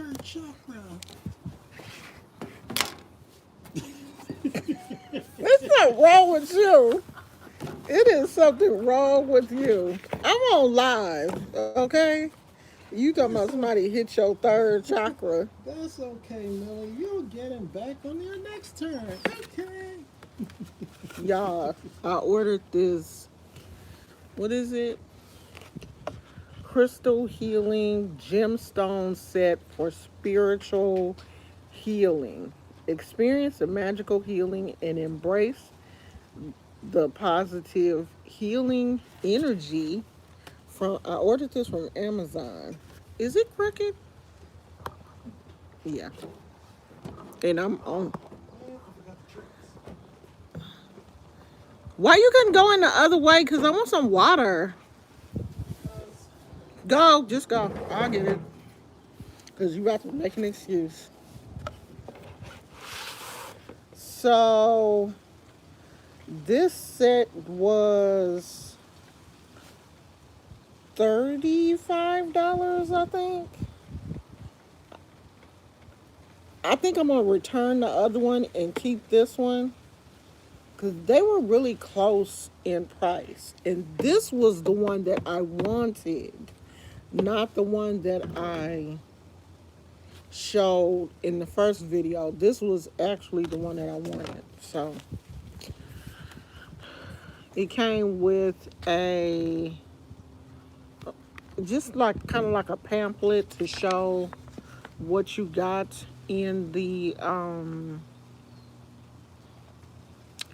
third chakra. It's not wrong with you. It is something wrong with you. I'm on live, okay? You talking about That's somebody okay. hit your third chakra. That's okay, Millie. You'll get him back on your next turn. Okay. Y'all, I ordered this. What is it? Crystal Healing Gemstone Set for Spiritual Healing. Experience the magical healing and embrace the positive healing energy. From I ordered this from Amazon. Is it crooked? Yeah. And I'm on. Oh, I forgot the treats. Why you couldn't go in the other way? Cause I want some water. Because Go, just go. I'll get it. Cause you about to make an excuse. So this set was $35, I think. I think I'm gonna return the other one and keep this one because they were really close in price, and this was the one that I wanted, not the one that I showed in the first video. This was actually the one that I wanted. So it came with a just like kind of like a pamphlet to show what you got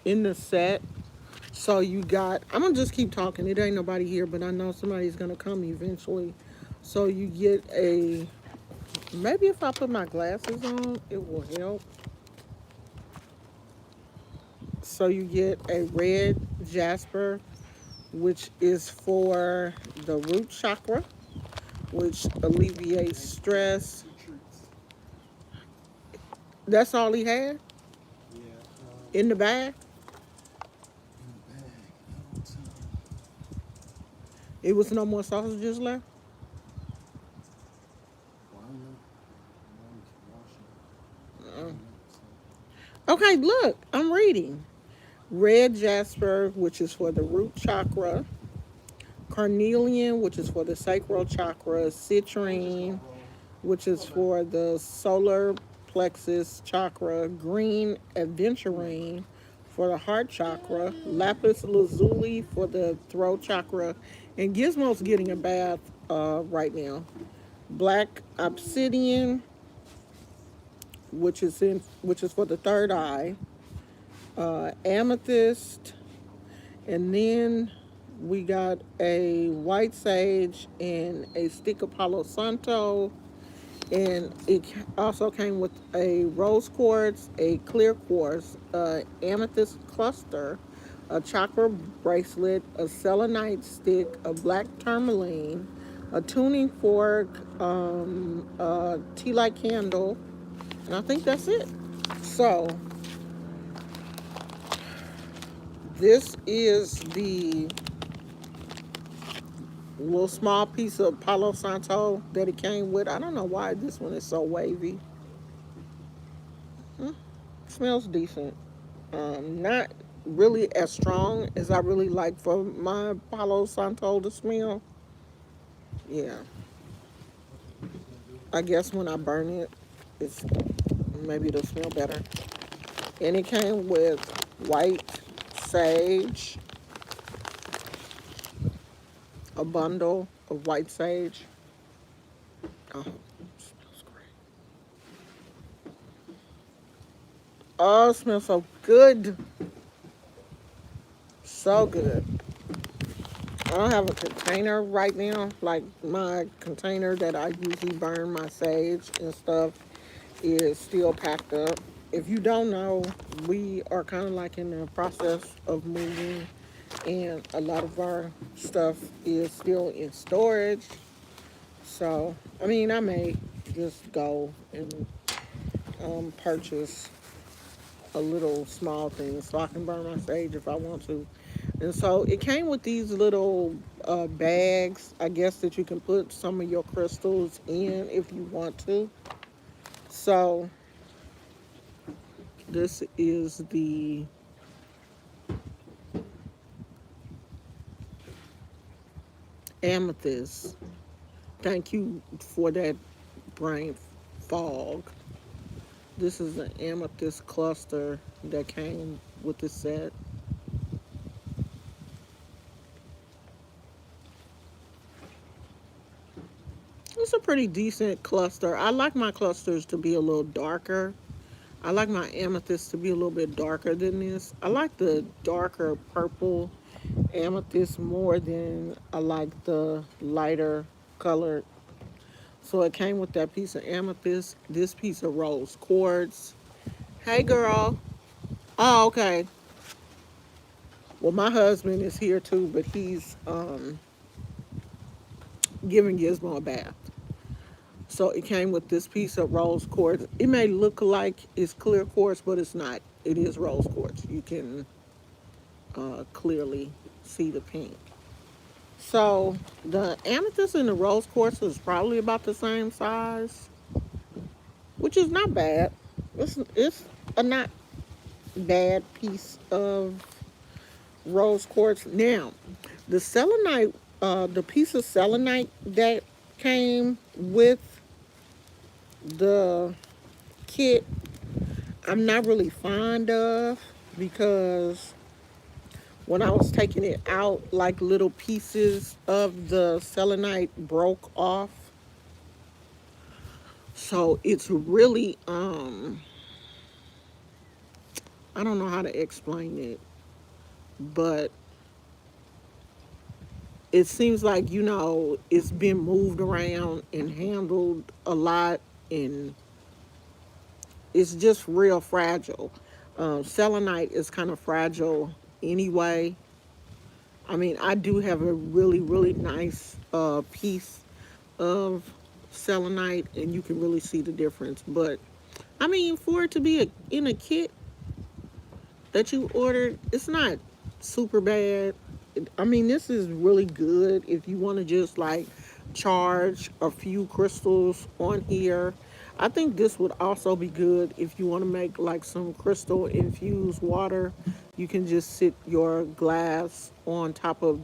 in the set. So you got, I'm gonna just keep talking. It ain't nobody here, but I know somebody's gonna come eventually. So you get a, maybe if I put my glasses on, it will help. So you get a red jasper, which is for the root chakra, which alleviates stress. two treats. That's all he had Yeah. in the bag. In the bag. I don't. It was no more sausages left. Well, I don't know. I was washing. Uh, Cleaning up. So. Okay, look, I'm reading. Red jasper, which is for the root chakra. Carnelian, which is for the sacral chakra. I'm just gonna Citrine, roll. which is Hold on. for the solar plexus chakra. Green aventurine for the heart chakra. Lapis lazuli for the throat chakra. And Gizmo's getting a bath right now. Black obsidian, which is for the third eye. Amethyst, and then we got a white sage and a stick of Palo Santo. And it also came with a rose quartz, a clear quartz, amethyst cluster, a chakra bracelet, a selenite stick, a black tourmaline, a tuning fork, a tea light candle, and I think that's it. So this is the little small piece of Palo Santo that it came with. I don't know why this one is so wavy. Hmm, smells decent. Not really as strong as I really like for my Palo Santo to smell. Yeah, Okay. He's gonna do I guess when I burn it, it's maybe it'll smell better. And it came with white sage, a bundle of white sage. Oh, it smells great. Oh, it smells so good. So good. I don't have a container right now. Like my container that I usually burn my sage and stuff is still packed up. If you don't know, we are kind of like in the process of moving, and a lot of our stuff is still in storage. So, I mean, I may just go and purchase a little small thing so I can burn my sage if I want to. And so it came with these little bags, I guess, that you can put some of your crystals in if you want to. So this is the amethyst. Thank you for that brain fog. This is an amethyst cluster that came with the set. It's a pretty decent cluster. I like my clusters to be a little darker. I like my amethyst to be a little bit darker than this. I like the darker purple amethyst more than I like the lighter colored. So it came with that piece of amethyst, this piece of rose quartz. Hey girl. Oh, okay. Well, my husband is here too, but he's giving Gizmo a bath. So it came with this piece of rose quartz. It may look like it's clear quartz, but it's not. It is rose quartz. You can clearly see the pink. So the amethyst and the rose quartz is probably about the same size, which is not bad. It's a not bad piece of rose quartz. Now, the selenite, the piece of selenite that came with the kit, I'm not really fond of because when I was taking it out, like little pieces of the selenite broke off. So it's really I don't know how to explain it, but it seems like, it's been moved around and handled a lot, and it's just real fragile. Selenite is kind of fragile anyway. I mean, I do have a really, really nice piece of selenite, and you can really see the difference. But I mean, for it to be in a kit that you ordered, it's not super bad. I mean, this is really good if you want to just like charge a few crystals on here. I think this would also be good if you want to make like some crystal infused water. You can just sit your glass on top of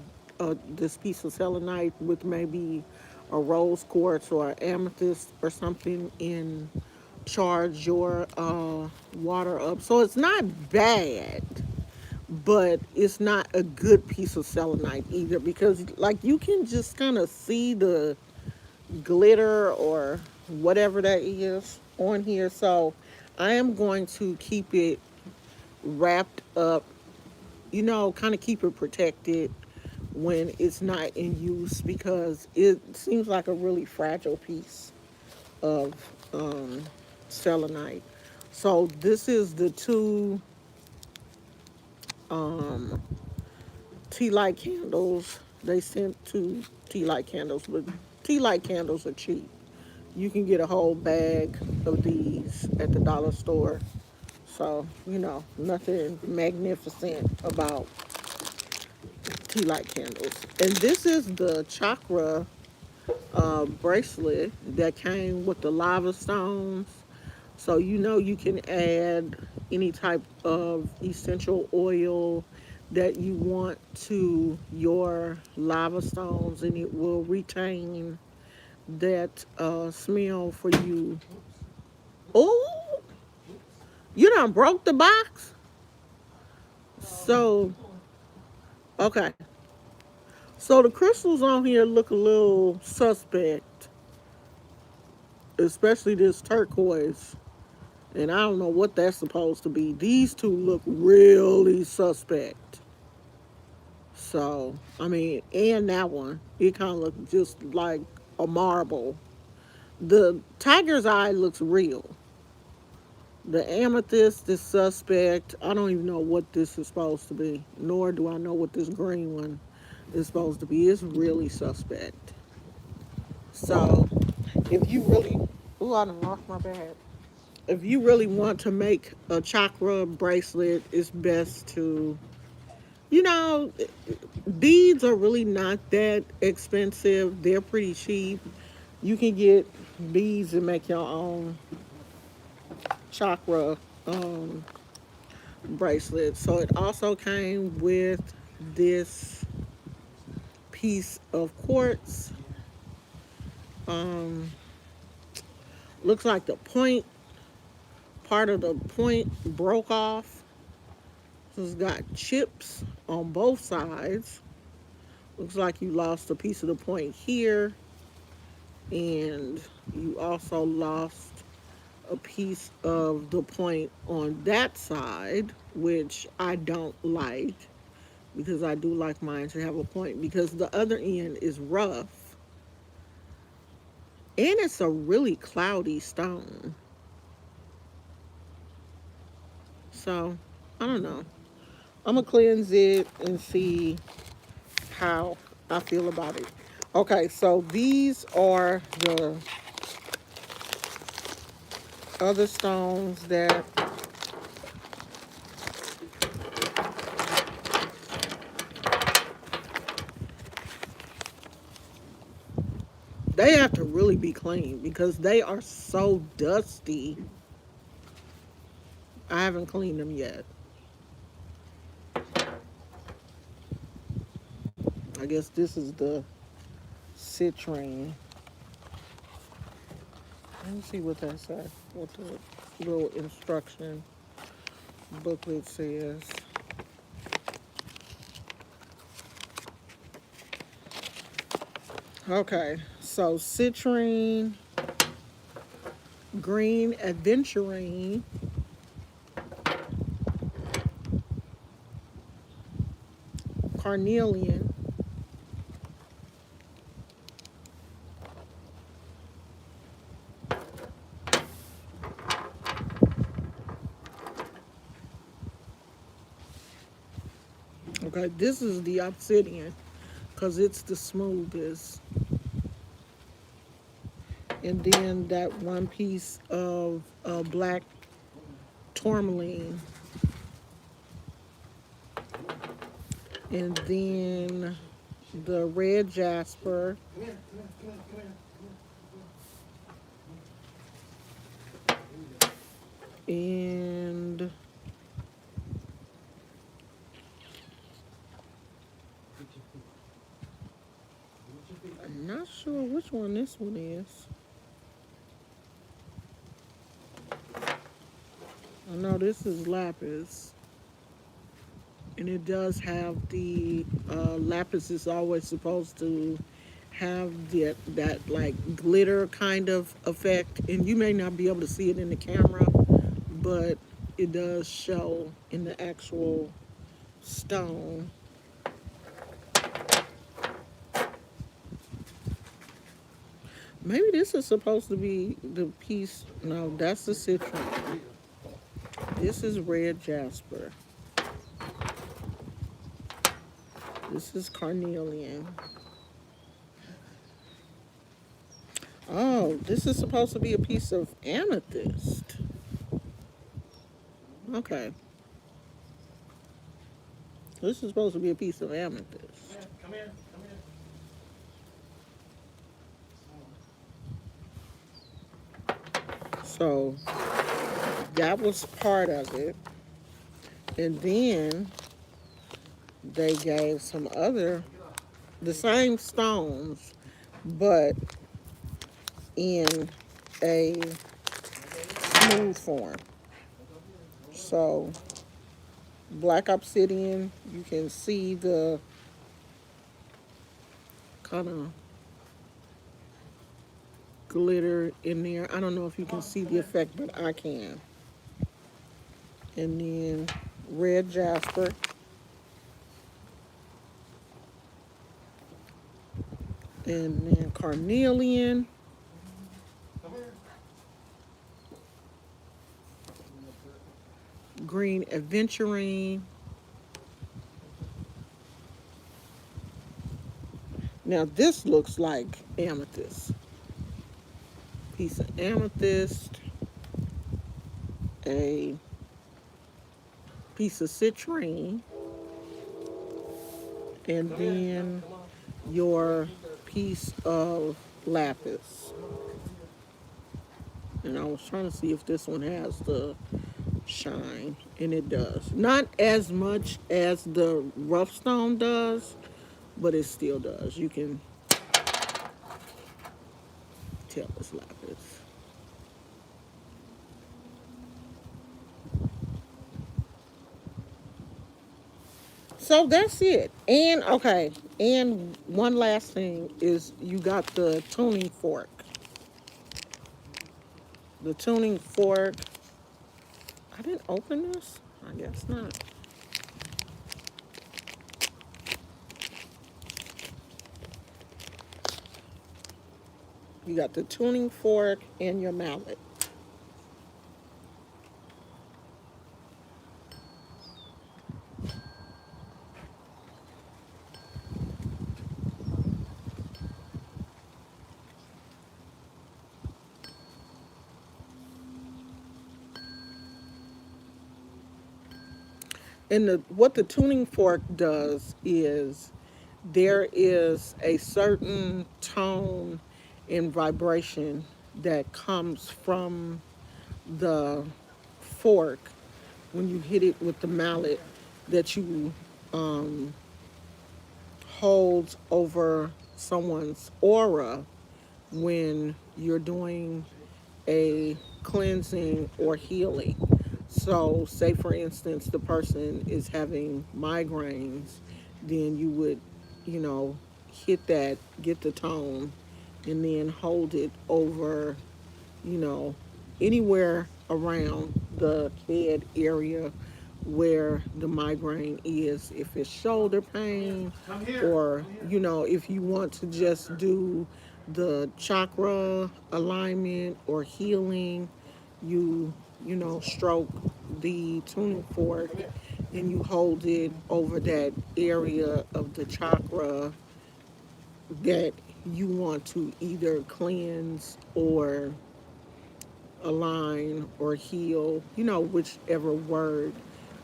this piece of selenite with maybe a rose quartz or amethyst or something and charge your water up. So it's not bad, but it's not a good piece of selenite either because like you can just kind of see the glitter or whatever that is on here. So I am going to keep it wrapped up, kind of keep it protected when it's not in use because it seems like a really fragile piece of selenite. So this is the two um, tea light candles. They sent two tea light candles, but tea light candles are cheap. You can get a whole bag of these at the dollar store. So, nothing magnificent about tea light candles. And this is the chakra bracelet that came with the lava stones. So, you can add any type of essential oil that you want to your lava stones, and it will retain that smell for you. Oh, you done broke the box? So, okay. So the crystals on here look a little suspect, especially this turquoise. And I don't know what that's supposed to be. These two look really suspect. So, I mean, and that one, it kind of looks just like a marble. The tiger's eye looks real. The amethyst is suspect. I don't even know what this is supposed to be, nor do I know what this green one is supposed to be. It's really suspect. So, if you really, ooh, I done lost my bag. If you really want to make a chakra bracelet, it's best to, you know, beads are really not that expensive. They're pretty cheap. You can get beads and make your own. chakra bracelet. So it also came with this piece of quartz. Um, looks like the point, part of the point broke off. So it's got chips on both sides. Looks like you lost a piece of the point here, and you also lost a piece of the point on that side, which I don't like because I do like mine to have a point because the other end is rough and it's a really cloudy stone. So, I don't know. I'm gonna cleanse it and see how I feel about it. Okay, so these are the other stones that they have to really be clean because they are so dusty. I haven't cleaned them yet. I guess this is the citrine. Let me see what that says. What the little instruction booklet says. Okay, so citrine, green aventurine, carnelian, okay, this is the obsidian because it's the smoothest. And then that one piece of black tourmaline. And then the red jasper. And I'm not sure which one this one is. I know this is lapis. And it does have the lapis is always supposed to have that like glitter kind of effect. And you may not be able to see it in the camera, but it does show in the actual stone. Maybe this is supposed to be the piece. No, that's the citron. This is red jasper. This is carnelian. Oh, this is supposed to be a piece of amethyst. Okay. This is supposed to be a piece of amethyst. Come here. Come So that was part of it. And then they gave some other, the same stones, but in a smooth form. So black obsidian, you can see the kind of glitter in there. I don't know if you can see the effect, but I can. And then red jasper. And then carnelian. Green aventurine. Now this looks like amethyst. Piece of amethyst. A piece of citrine. And then your piece of lapis. And I was trying to see if this one has the shine, and it does. Not as much as the rough stone does, but it still does. You can tell it's lapis. So that's it. And okay, and one last thing is you got the tuning fork. The tuning fork. I didn't open this. I guess not. You got the tuning fork and your mallet. And what the tuning fork does is there is a certain tone and vibration that comes from the fork when you hit it with the mallet that you um, hold over someone's aura when you're doing a cleansing or healing. So, say for instance, the person is having migraines, then you would, you know, hit that, get the tone, and then hold it over, you know, anywhere around the head area where the migraine is. If it's shoulder pain, or, you know, if you want to just do the chakra alignment or healing, you know, stroke the tuning fork and you hold it over that area of the chakra that you want to either cleanse or align or heal, you know, whichever word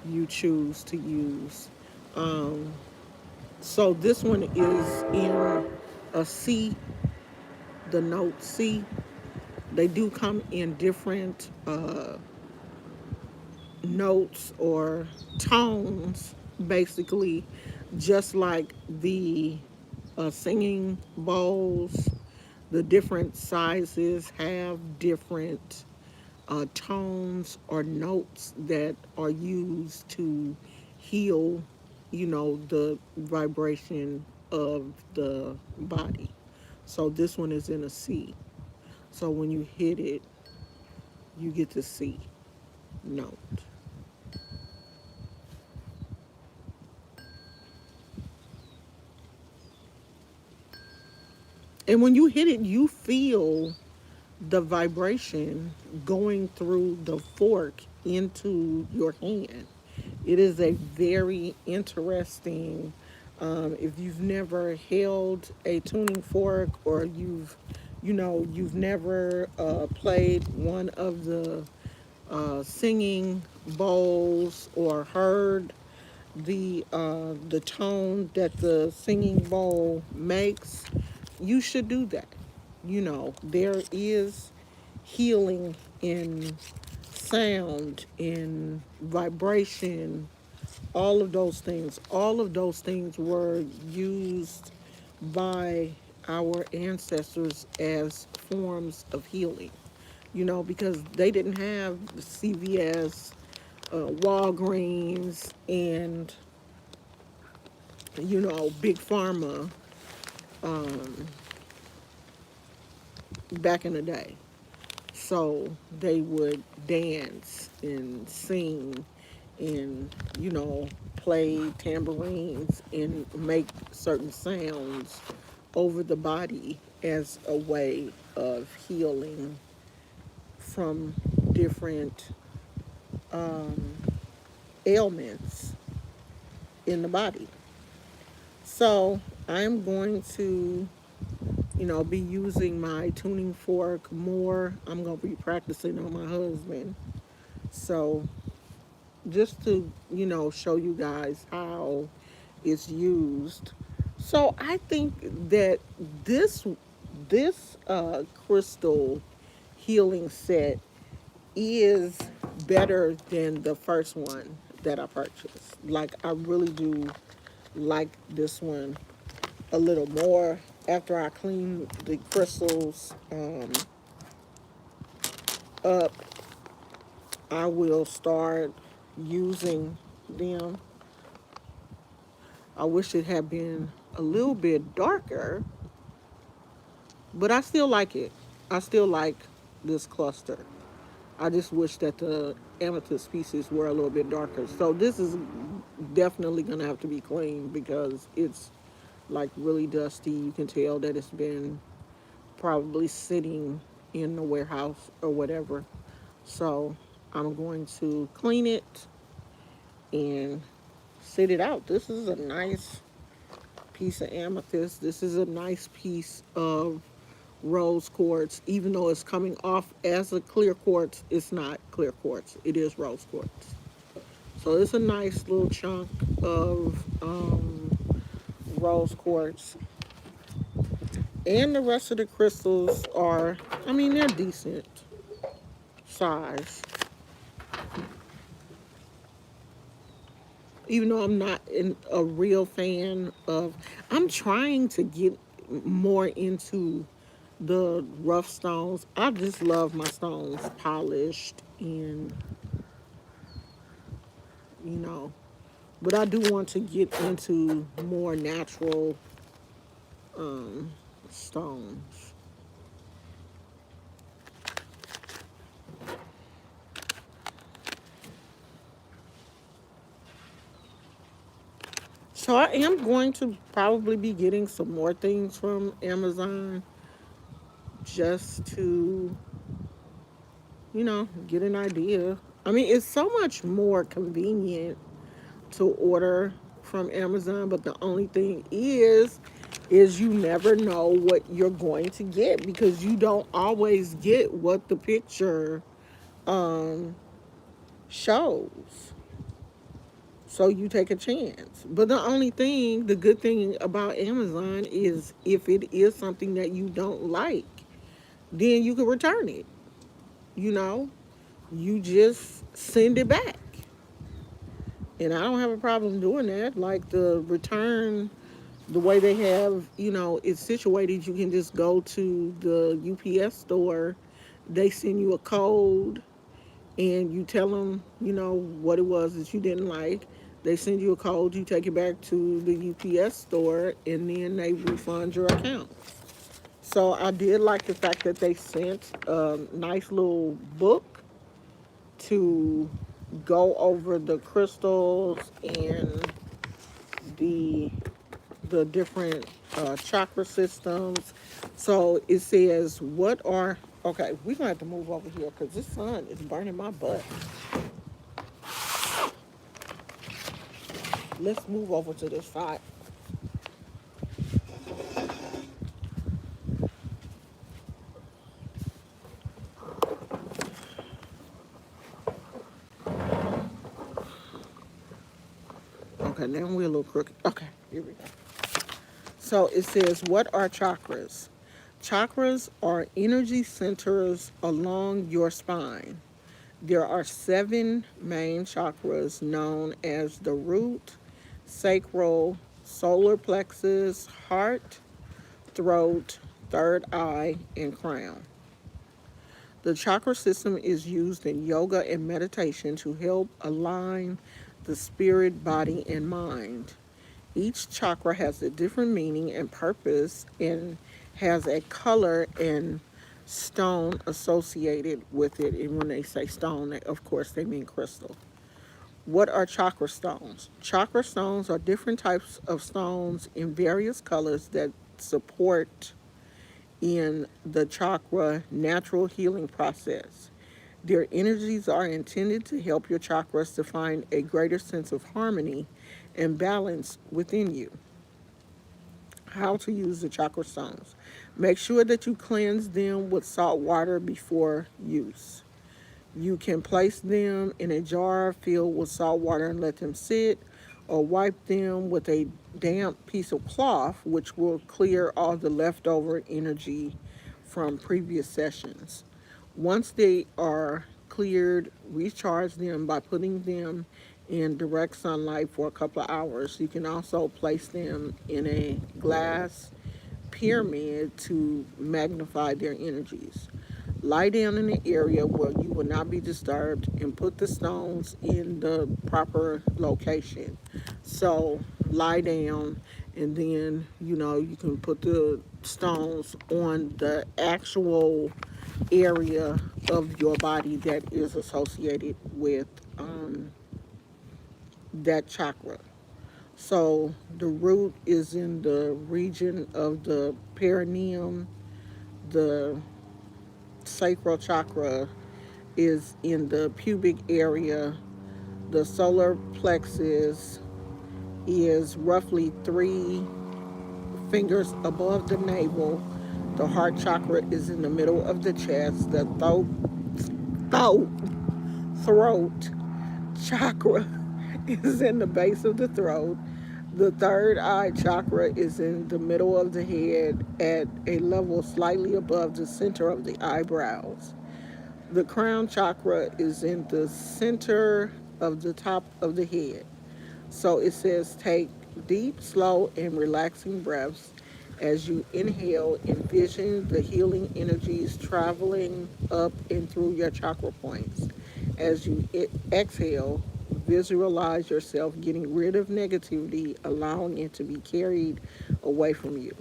you choose to use. Um, so this one is in a C, the note C. They do come in different notes or tones, basically, just like the singing bowls. The different sizes have different tones or notes that are used to heal, you know, the vibration of the body. So this one is in a C. So when you hit it, you get the C note. And when you hit it, you feel the vibration going through the fork into your hand. It is a very interesting. If you've never held a tuning fork, or you've never played one of the singing bowls, or heard the tone that the singing bowl makes, you should do that. You know, there is healing in sound, in vibration, all of those things. All of those things were used by our ancestors as forms of healing, you know, because they didn't have CVS, Walgreens, and, you know, Big Pharma um, back in the day. So they would dance and sing and, you know, play tambourines and make certain sounds over the body as a way of healing from different um, ailments in the body. So I'm going to, you know, be using my tuning fork more. I'm going to be practicing on my husband. So just to, you know, show you guys how it's used. So I think that this crystal healing set is better than the first one that I purchased. Like, I really do like this one a little more. After I clean the crystals up, I will start using them. I wish it had been a little bit darker, but I still like it. I still like this cluster. I just wish that the amethyst pieces were a little bit darker. So this is definitely gonna have to be cleaned because it's like really dusty. You can tell that it's been probably sitting in the warehouse or whatever. So I'm going to clean it and sit it out. This is a nice piece of amethyst. This is a nice piece of rose quartz. Even though it's coming off as a clear quartz, it's not clear quartz. It is rose quartz. So it's a nice little chunk of rose quartz. And the rest of the crystals are, I mean, they're decent size. Even though I'm not a real fan of, I'm trying to get more into the rough stones. I just love my stones polished and, you know, but I do want to get into more natural stones. So I am going to probably be getting some more things from Amazon just to, get an idea. I mean, it's so much more convenient to order from Amazon, but the only thing is you never know what you're going to get because you don't always get what the picture um shows. So you take a chance. But the good thing about Amazon is if it is something that you don't like, then you can return it. You know, you just send it back. And I don't have a problem doing that. Like the return, the way they have, it's situated, you can just go to the UPS store. They send you a code and you tell them, what it was that you didn't like. They send you a code, you take it back to the UPS store, and then they refund your account. So I did like the fact that they sent a nice little book to go over the crystals and the the different chakra systems. So it says, what are, okay, we're going to have to move over here because this sun is burning my butt. Let's move over to this side. Okay, now we're a little crooked. Okay, here we go. So it says, what are chakras? Chakras are energy centers along your spine. There are 7 main chakras known as the root, sacral, solar plexus, heart, throat, third eye, and crown. The chakra system is used in yoga and meditation to help align the spirit, body, and mind. Each chakra has a different meaning and purpose and has a color and stone associated with it. And when they say stone, of course, they mean crystal. What are chakra stones? Chakra stones are different types of stones in various colors that support in the chakra natural healing process. Their energies are intended to help your chakras to find a greater sense of harmony and balance within you. How to use the chakra stones. Make sure that you cleanse them with salt water before use. You can place them in a jar filled with salt water and let them sit, or wipe them with a damp piece of cloth, which will clear all the leftover energy from previous sessions. Once they are cleared, recharge them by putting them in direct sunlight for a couple of hours. You can also place them in a glass pyramid to magnify their energies. Lie down in an area where you will not be disturbed and put the stones in the proper location. So lie down, and then you can put the stones on the actual area of your body that is associated with that chakra. So the root is in the region of the perineum. The sacral chakra is in the pubic area. The solar plexus is roughly 3 fingers above the navel. The heart chakra is in the middle of the chest. The throat, throat chakra is in the base of the throat. The third eye chakra is in the middle of the head at a level slightly above the center of the eyebrows. The crown chakra is in the center of the top of the head. So it says take deep, slow, and relaxing breaths. As you inhale, envision the healing energies traveling up and through your chakra points. As you exhale, visualize yourself getting rid of negativity, allowing it to be carried away from you.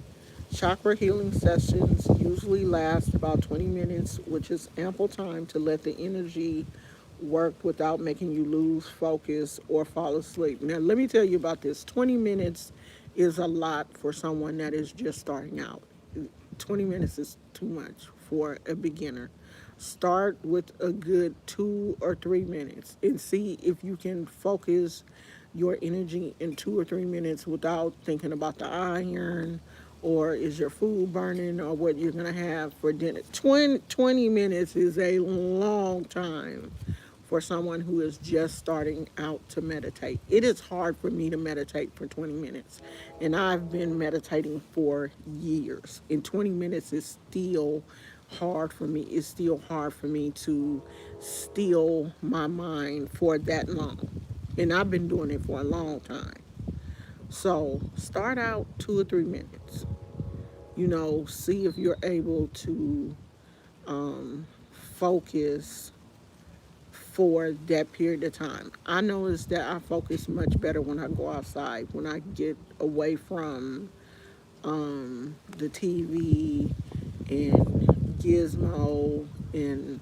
Chakra healing sessions usually last about 20 minutes, which is ample time to let the energy work without making you lose focus or fall asleep. Now, let me tell you about this. 20 minutes is a lot for someone that is just starting out. 20 minutes is too much for a beginner. Start with a good 2 or 3 minutes and see if you can focus your energy in 2 or 3 minutes without thinking about the iron or is your food burning or what you're going to have for dinner. 20 minutes is a long time for someone who is just starting out to meditate. It is hard for me to meditate for 20 minutes, and I've been meditating for years. And 20 minutes is still hard for me. It's still hard for me to still my mind for that long. And I've been doing it for a long time. So start out 2 or 3 minutes. See if you're able to focus for that period of time. I notice that I focus much better when I go outside, when I get away from the TV and Gizmo and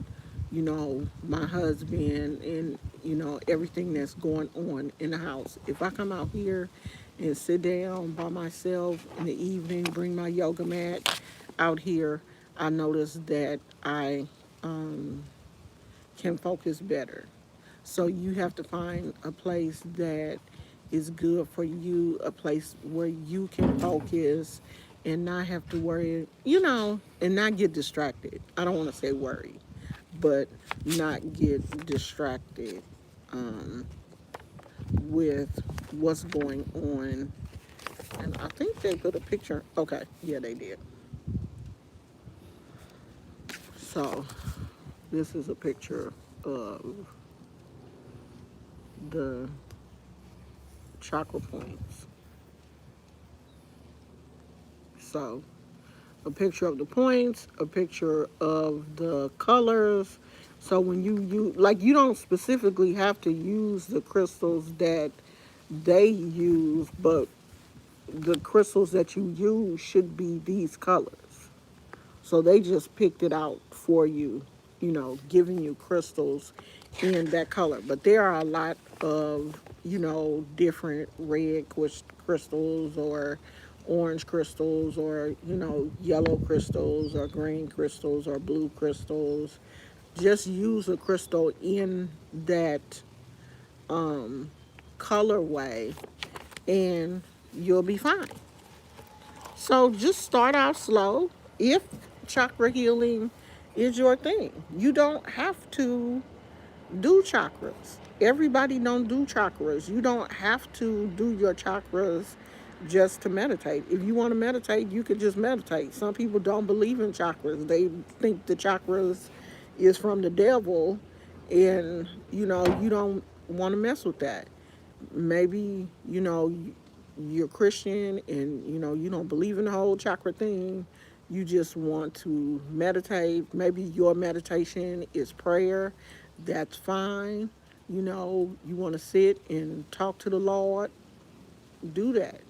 my husband and everything that's going on in the house. If I come out here and sit down by myself in the evening, bring my yoga mat out here, I notice that I can focus better. So you have to find a place that is good for you, a place where you can focus and not have to worry, and not get distracted. I don't want to say worry, but not get distracted um, with what's going on. And I think they put a picture. Okay, yeah, they did. So this is a picture of the chakra points. So a picture of the points, a picture of the colors. So when you don't specifically have to use the crystals that they use, but the crystals that you use should be these colors. So they just picked it out for you, giving you crystals in that color. But there are a lot of, different red crystals or orange crystals or, yellow crystals or green crystals or blue crystals. Just use a crystal in that colorway and you'll be fine. So just start out slow. If chakra healing is your thing, you don't have to do chakras. Everybody don't do chakras. You don't have to do your chakras just to meditate. If you want to meditate, you could just meditate. Some people don't believe in chakras. They think the chakras is from the devil and you don't want to mess with that. Maybe you're Christian and you don't believe in the whole chakra thing. You just want to meditate. Maybe your meditation is prayer. That's fine. You want to sit and talk to the Lord, do that.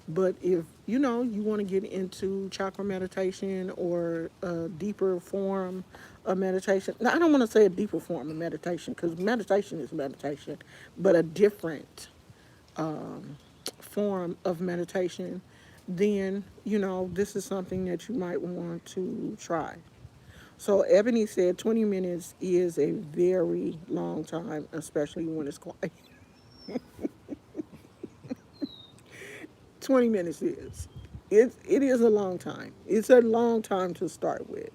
But if you want to get into chakra meditation or a deeper form of meditation, now I don't want to say a deeper form of meditation because meditation is meditation, but a different form of meditation, then this is something that you might want to try. So Ebony said 20 minutes is a very long time, especially when it's quiet. 20 minutes is. It is a long time. It's a long time to start with.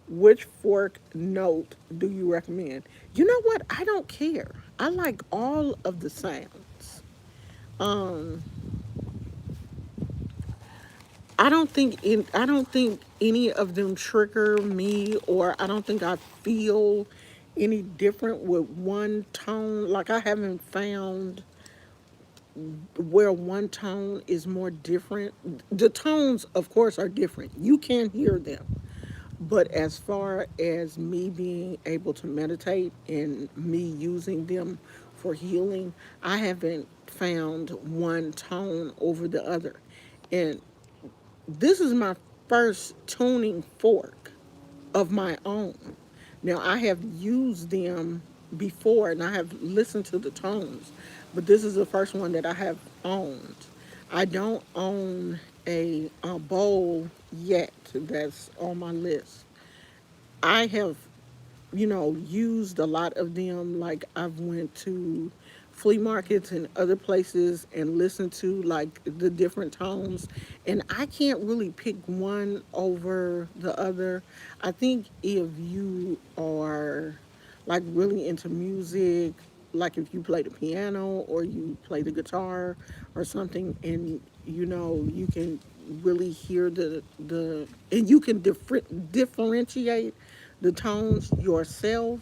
Which fork note do you recommend? You know what? I don't care. I like all of the sounds. Um, I don't think any of them trigger me, or I don't think I feel any different with one tone. Like I haven't found where one tone is more different. The tones, of course, are different. You can hear them. But as far as me being able to meditate and me using them for healing, I haven't found one tone over the other. And this is my first tuning fork of my own. Now, I have used them before and I have listened to the tones, but this is the first one that I have owned. I don't own a bowl yet that's on my list. I have, used a lot of them. Like I've went to flea markets and other places and listened to like the different tones, and I can't really pick one over the other. I think if you are like really into music, like if you play the piano or you play the guitar or something, and you can really hear the and you can differentiate the tones yourself,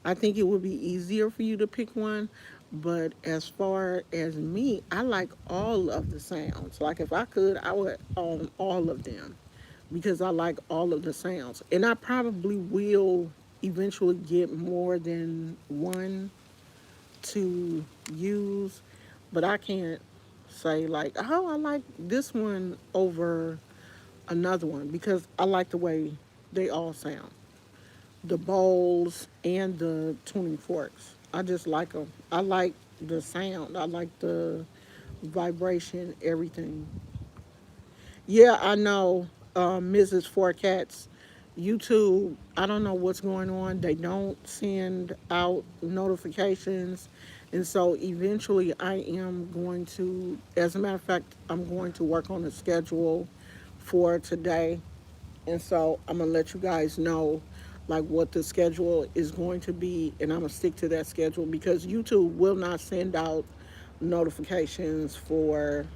I think it would be easier for you to pick one. But as far as me, I like all of the sounds. Like if I could, I would own all of them because I like all of the sounds. And I probably will eventually get more than one to use, but I can't say like, oh, I like this one over another one because I like the way they all sound. The bowls and the tuning forks. I just like them. I like the sound. I like the vibration, everything. Yeah, I know, Mrs. Four Cats. YouTube, I don't know what's going on. They don't send out notifications. And so eventually I am going to, as a matter of fact, I'm going to work on a schedule for today. And so I'm going to let you guys know like what the schedule is going to be. And I'm going to stick to that schedule because YouTube will not send out notifications for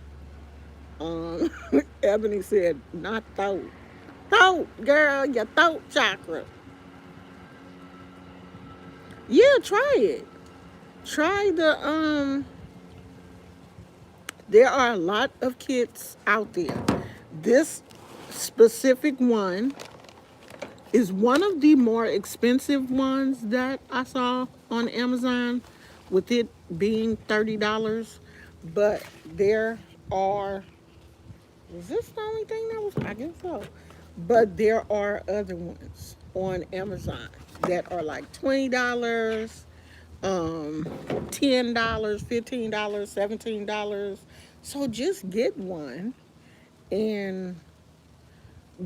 Ebony said, not throat. Throat, girl, your throat chakra. Yeah, try it. Try there are a lot of kits out there. This specific one is one of the more expensive ones that I saw on Amazon, with it being $30. But there are, is this the only thing that was? I guess so. But there are other ones on Amazon that are like $20, um, $10, $15, $17. So just get one and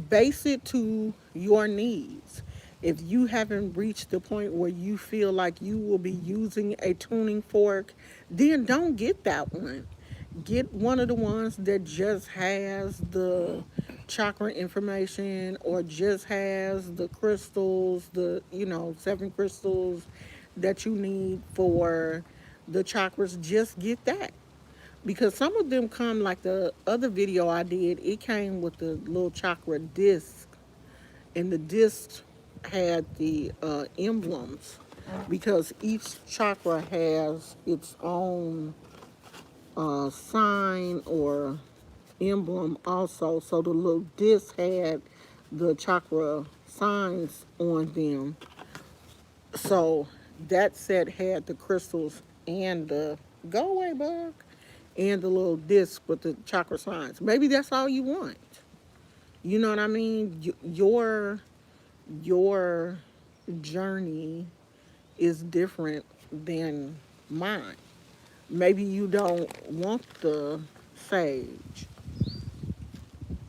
base it to your needs. If you haven't reached the point where you feel like you will be using a tuning fork, then don't get that one. Get one of the ones that just has the chakra information or just has the crystals, the, 7 crystals that you need for the chakras. Just get that. Because some of them come like the other video I did, it came with the little chakra disc, and the disc had the emblems, because each chakra has its own sign or emblem also. So the little disc had the chakra signs on them. So that set had the crystals and the go away bug and the little disc with the chakra signs. Maybe that's all you want. You know what I mean? Your journey is different than mine. Maybe you don't want the sage.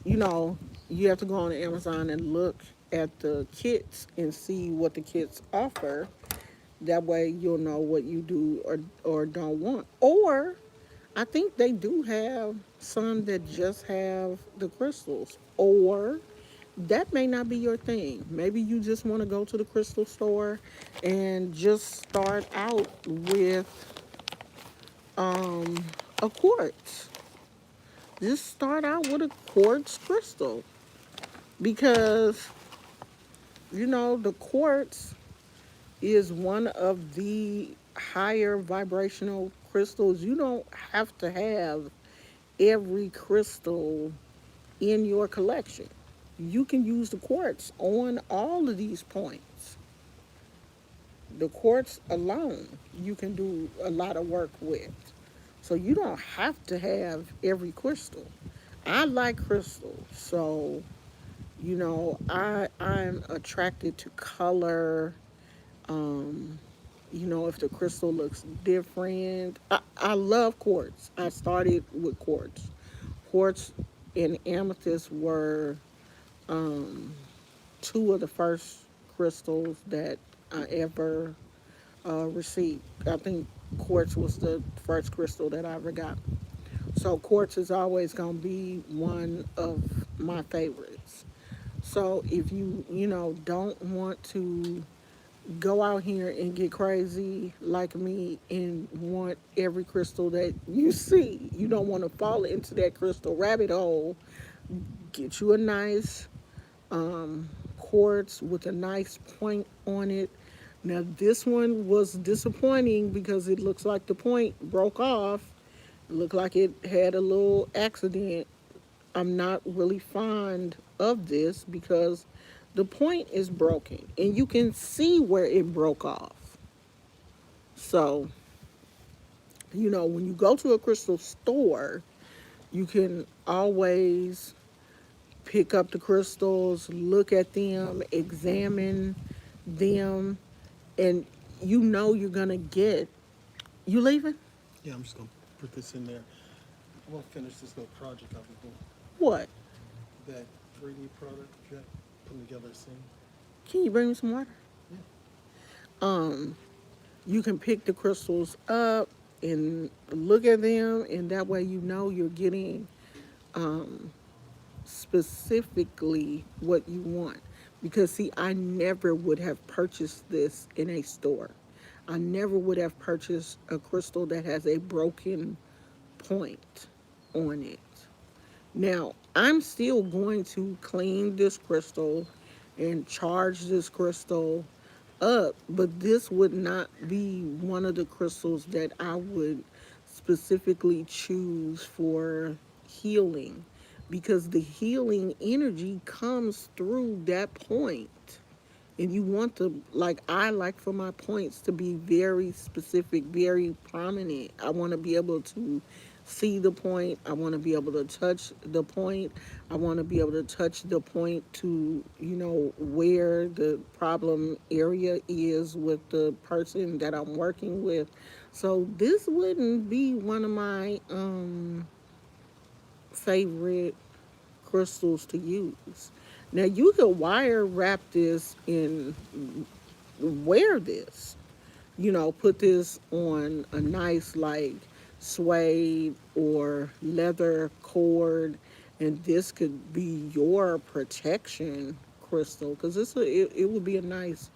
You know, you have to go on Amazon and look at the kits and see what the kits offer. That way you'll know what you do or don't want. Or I think they do have some that just have the crystals. Or that may not be your thing. Maybe you just want to go to the crystal store and just start out with um, a quartz. Just start out with a quartz crystal because the quartz is one of the higher vibrational crystals. You don't have to have every crystal in your collection. You can use the quartz on all of these points. The quartz alone, you can do a lot of work with. So you don't have to have every crystal. I like crystals, so I'm attracted to color. Um, if the crystal looks different. I love quartz. I started with quartz. Quartz and amethyst were um, two of the first crystals that I ever received. I think quartz was the first crystal that I ever got. So quartz is always going to be one of my favorites. So if don't want to go out here and get crazy like me and want every crystal that you see, you don't want to fall into that crystal rabbit hole, get you a nice quartz with a nice point on it. Now this one was disappointing because it looks like the point broke off. It looked like it had a little accident. I'm not really fond of this because the point is broken and you can see where it broke off. So, when you go to a crystal store, you can always pick up the crystals, look at them, examine them, and you're going to get. You leaving? Yeah, I'm just gonna put this in there. I'm gonna finish this little project I was doing. What? That 3D product that putting together a scene. Can you bring me some water? Yeah. Um, you can pick the crystals up and look at them, and that way you're getting um, specifically what you want. Because, see, I never would have purchased this in a store. I never would have purchased a crystal that has a broken point on it. Now, I'm still going to clean this crystal and charge this crystal up, but this would not be one of the crystals that I would specifically choose for healing because the healing energy comes through that point. And you want to, like, I like for my points to be very specific, very prominent. I want to be able to see the point. I want to be able to touch the point. I want to be able to touch the point to, where the problem area is with the person that I'm working with. So this wouldn't be one of my favorite crystals to use. Now you could wire wrap this and wear this. Put this on a nice like suede or leather cord, and this could be your protection crystal because it would be a nice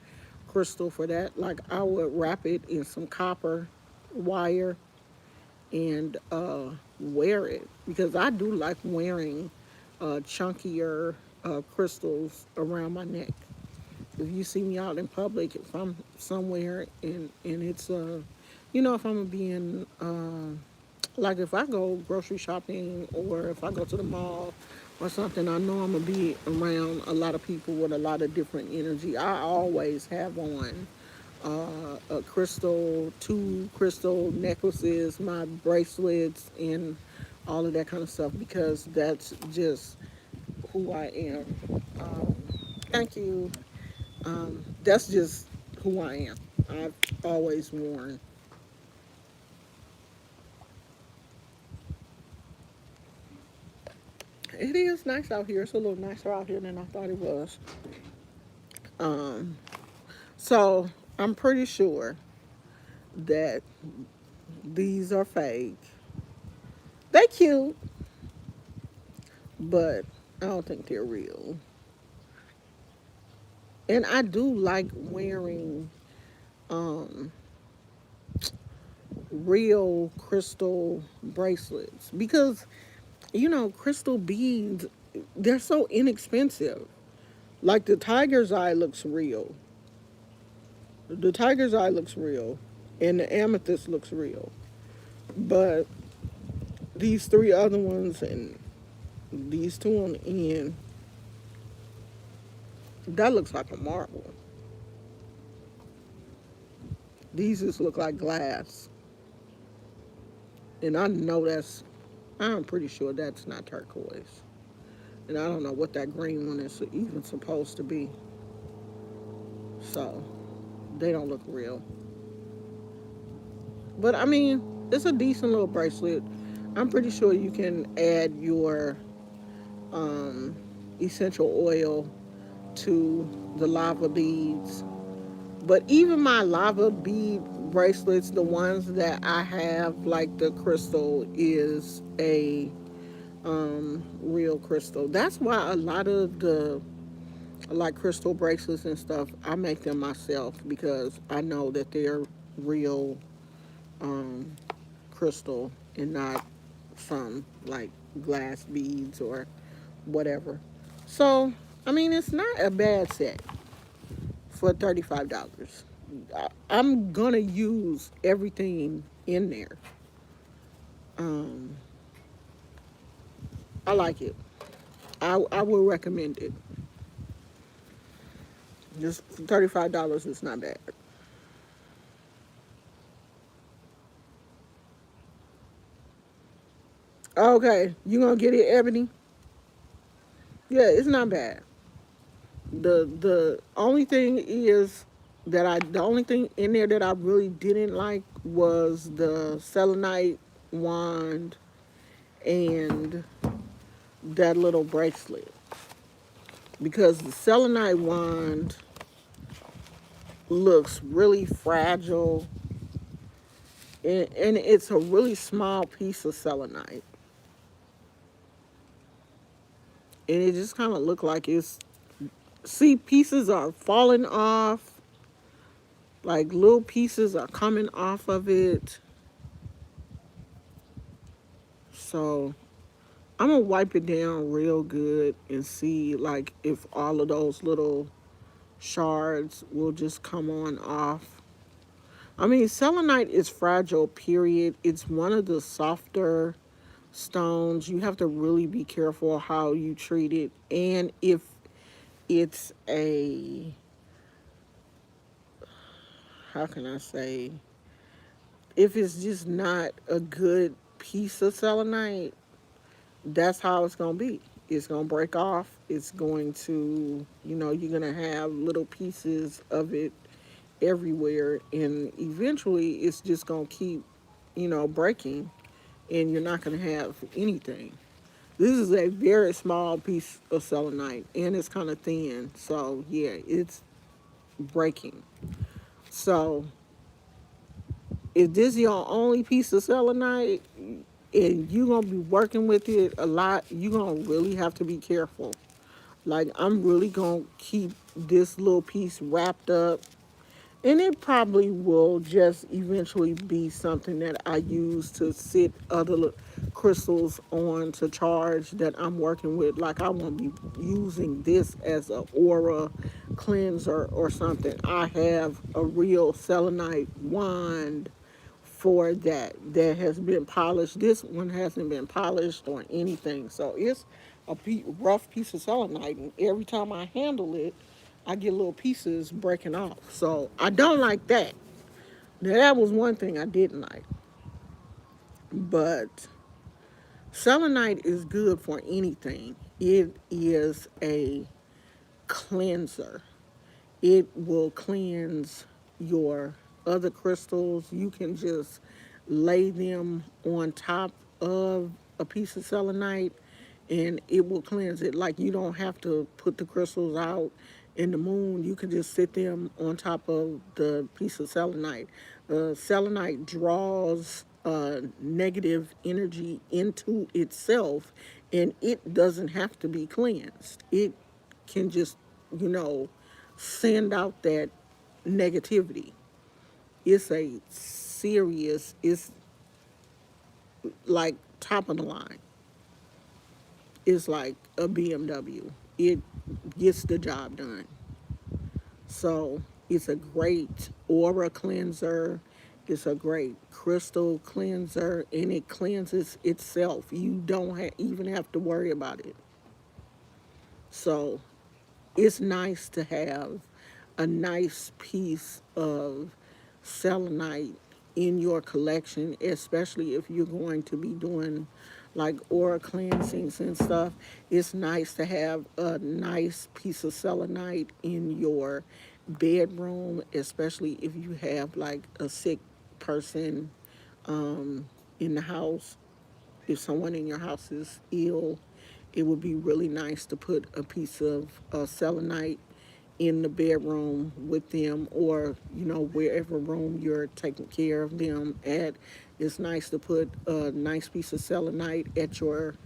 crystal for that. Like I would wrap it in some copper wire and wear it because I do like wearing chunkier crystals around my neck. if you see me out in public, if I'm somewhere and it's you know, if I'm being like if I go grocery shopping or if I go to the mall or something, I know I'm gonna be around a lot of people with a lot of different energy. I always have on a crystal, two crystal necklaces, my bracelets, and all of that kind of stuff because that's just who I am. Thank you. That's just who I am. I've always worn. It is nice out here. It's a little nicer out here than I thought it was. Um, so I'm pretty sure that these are fake. They cute, but I don't think they're real. And I do like wearing um, real crystal bracelets because you know crystal beads they're so inexpensive. Like the tiger's eye looks real. The tiger's eye looks real, and the amethyst looks real. But these three other ones and these two on the end, that looks like a marble. These just look like glass, and I know that's. I'm pretty sure that's not turquoise, and I don't know what that green one is even supposed to be. So they don't look real. But I mean, it's a decent little bracelet. I'm pretty sure you can add your um, essential oil to the lava beads. But even my lava bead bracelets, the ones that I have, like the crystal, is a real crystal. That's why a lot of the like crystal bracelets and stuff, I make them myself because I know that they're real um, crystal and not some like glass beads or whatever. So, I mean, it's not a bad set for $35. I'm gonna use everything in there. Um, I like it. I will recommend it. Just $35 is not bad. Okay, you gonna get it, Ebony? Yeah, it's not bad. The only thing is that the only thing in there that I really didn't like was the selenite wand and that little bracelet because the selenite wand looks really fragile and it's a really small piece of selenite and it just kind of looked like it's see pieces are falling off like little pieces are coming off of it. So I'm gonna wipe it down real good and see like if all of those little shards will just come on off. I mean, selenite is fragile, period. It's one of the softer stones. You have to really be careful how you treat it. And if it's a, how can I say, if it's just not a good piece of selenite, that's how it's going to be. It's going to break off. It's going to, you know, you're going to have little pieces of it everywhere. And eventually it's just going to keep, you know, breaking. And you're not going to have anything. This is a very small piece of selenite. And it's kind of thin. So, yeah, it's breaking. So, if this is your only piece of selenite, and you're gonna be working with it a lot, you're gonna really have to be careful. Like I'm really gonna keep this little piece wrapped up, and it probably will just eventually be something that I use to sit other crystals on to charge that I'm working with. Like I won't be using this as a aura cleanser or something, I have a real selenite wand for that has been polished. This one hasn't been polished or anything, so it's a rough piece of selenite, and every time I handle it, I get little pieces breaking off. So I don't like that. Now, that was one thing I didn't like, but selenite is good for anything. It is a cleanser. It will cleanse your other crystals. You can just lay them on top of a piece of selenite and it will cleanse it. Like, you don't have to put the crystals out in the moon. You can just sit them on top of the piece of selenite. Selenite draws negative energy into itself, and it doesn't have to be cleansed. It can just, you know, send out that negativity. It's a serious, it's like top of the line. It's like a BMW. It gets the job done. So it's a great aura cleanser. It's a great crystal cleanser, and it cleanses itself. You don't even have to worry about it. So it's nice to have a nice piece of selenite in your collection, especially if you're going to be doing like aura cleansings and stuff. It's nice to have a nice piece of selenite in your bedroom, especially if you have like a sick person in the house. If someone in your house is ill, it would be really nice to put a piece of selenite in the bedroom with them, or wherever room you're taking care of them at. It's nice to put a nice piece of selenite at your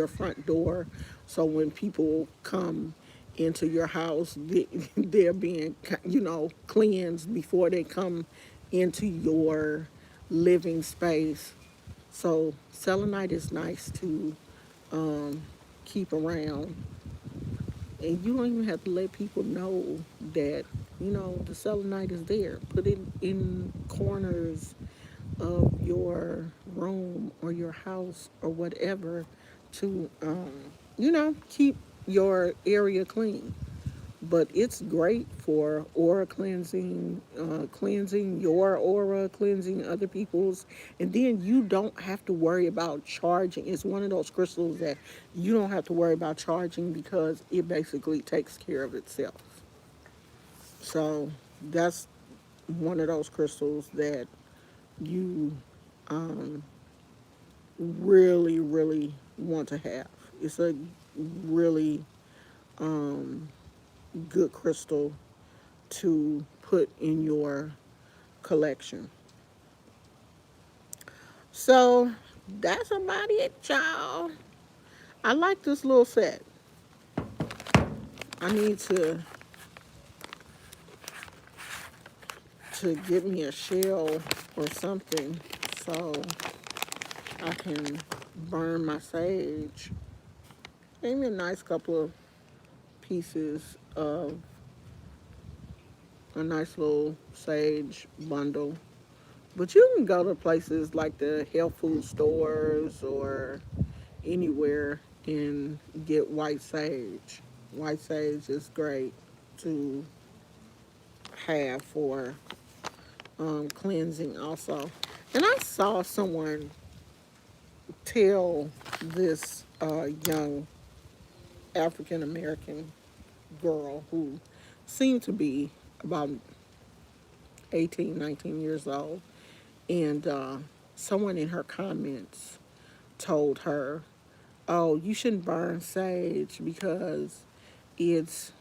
front door, so when people come into your house, they're being cleansed before they come into your living space. So selenite is nice to keep around, and you don't even have to let people know that the selenite is there. Put it in corners of your room or your house or whatever to keep your area clean. But it's great for aura cleansing, cleansing your aura, cleansing other people's, and then you don't have to worry about charging. It's one of those crystals that you don't have to worry about charging because it basically takes care of itself. So that's one of those crystals that you really, really want to have. It's a really good crystal to put in your collection. So that's about it, y'all. I like this little set. I need to get me a shell or something so I can burn my sage. Gave me a nice couple of pieces of a nice little sage bundle. But you can go to places like the health food stores or anywhere and get white sage. White sage is great to have for cleansing also. And I saw someone tell this young African American girl who seemed to be about 18, 19 years old. And someone in her comments told her, oh, you shouldn't burn sage because it's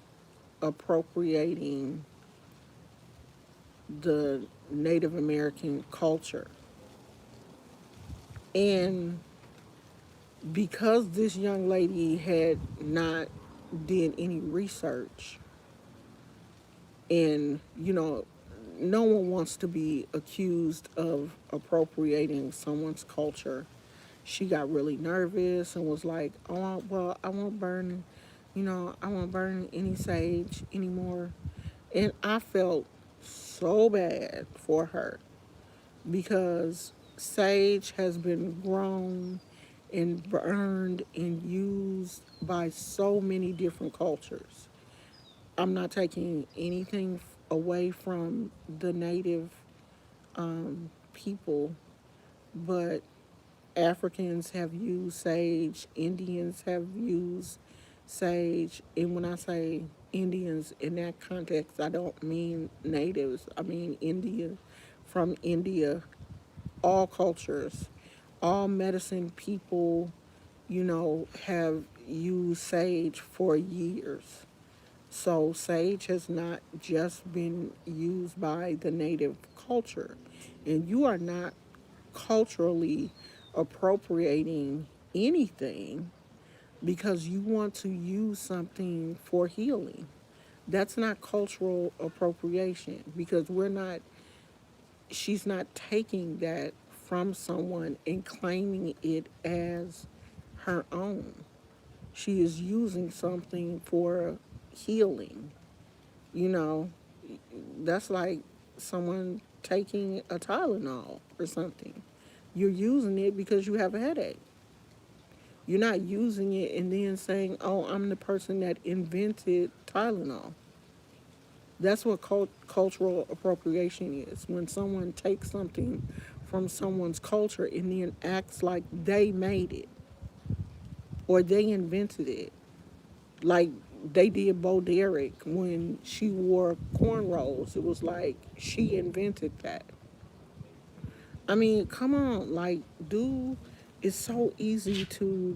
appropriating the Native American culture. And because this young lady had not did any research, and no one wants to be accused of appropriating someone's culture, she got really nervous and was like, oh, well, I won't burn I won't burn any sage anymore. And I felt so bad for her because sage has been grown and burned and used by so many different cultures. I'm not taking anything away from the native people, but Africans have used sage, Indians have used sage, and when I say Indians in that context, I don't mean natives, I mean Indian from India, all cultures, all medicine people, have used sage for years. So sage has not just been used by the native culture, and you are not culturally appropriating anything because you want to use something for healing. That's not cultural appropriation because she's not taking that from someone and claiming it as her own. She is using something for healing. You know, that's like someone taking a Tylenol or something. You're using it because you have a headache. You're not using it and then saying, "Oh, I'm the person that invented Tylenol." That's what cultural appropriation is. When someone takes something from someone's culture and then acts like they made it or they invented it. Like they did Bo Derek when she wore cornrows. It was like she invented that. I mean, come on, like, do it's so easy to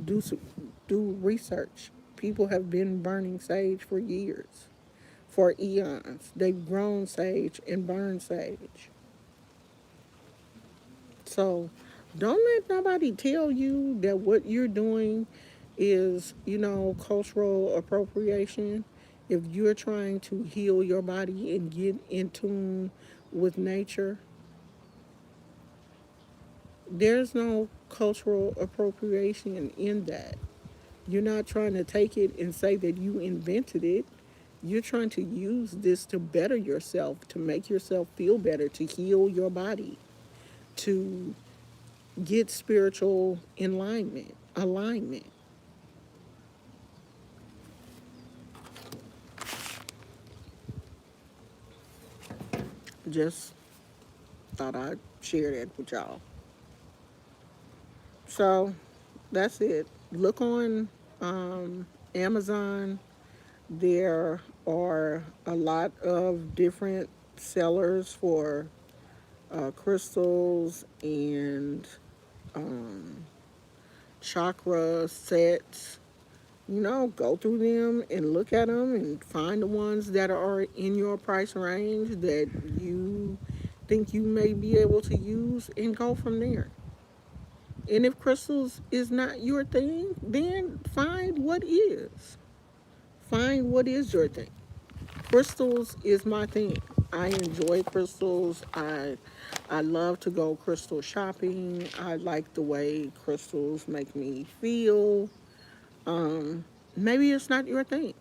do research. People have been burning sage for years, for eons. They've grown sage and burned sage. So, don't let nobody tell you that what you're doing is, cultural appropriation. If you're trying to heal your body and get in tune with nature, there's no cultural appropriation in that. You're not trying to take it and say that you invented it. You're trying to use this to better yourself, to make yourself feel better, to heal your body, to get spiritual alignment. Just thought I'd share that with y'all. So that's it. Look on Amazon. There are a lot of different sellers for crystals and um, chakra sets. Go through them and look at them and find the ones that are in your price range that you think you may be able to use and go from there. And if crystals is not your thing, then find what is. Find what is your thing. Crystals is my thing. I enjoy crystals. I love to go crystal shopping. I like the way crystals make me feel. Maybe it's not your thing.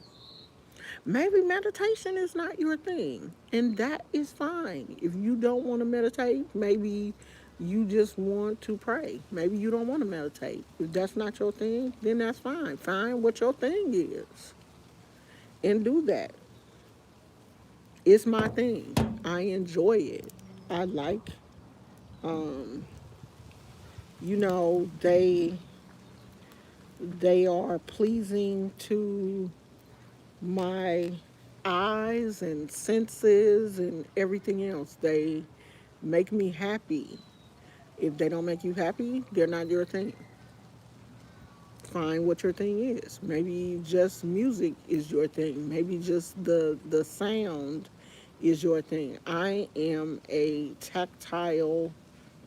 Maybe meditation is not your thing, and that is fine. If you don't want to meditate, maybe you just want to pray. Maybe you don't want to meditate. If that's not your thing, then that's fine. Find what your thing is and do that. It's my thing. I enjoy it. I like, um, they are pleasing to my eyes and senses and everything else. They make me happy. If they don't make you happy, they're not your thing. Find what your thing is. Maybe just music is your thing. Maybe just the sound is your thing. I am a tactile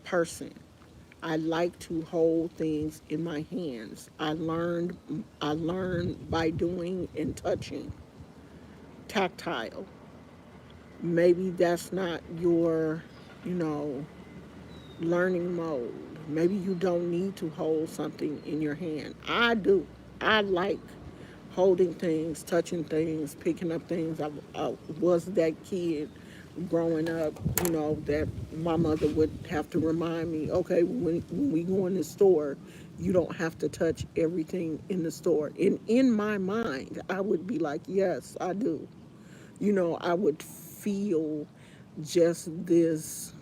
person. I like to hold things in my hands. I learned by doing and touching. Tactile. Maybe that's not your, you know, learning mode. Maybe you don't need to hold something in your hand. I do. I like holding things, touching things, picking up things. I was that kid growing up, that my mother would have to remind me, okay, when we go in the store, you don't have to touch everything in the store. And in my mind, I would be like, yes, I do. I would feel just this,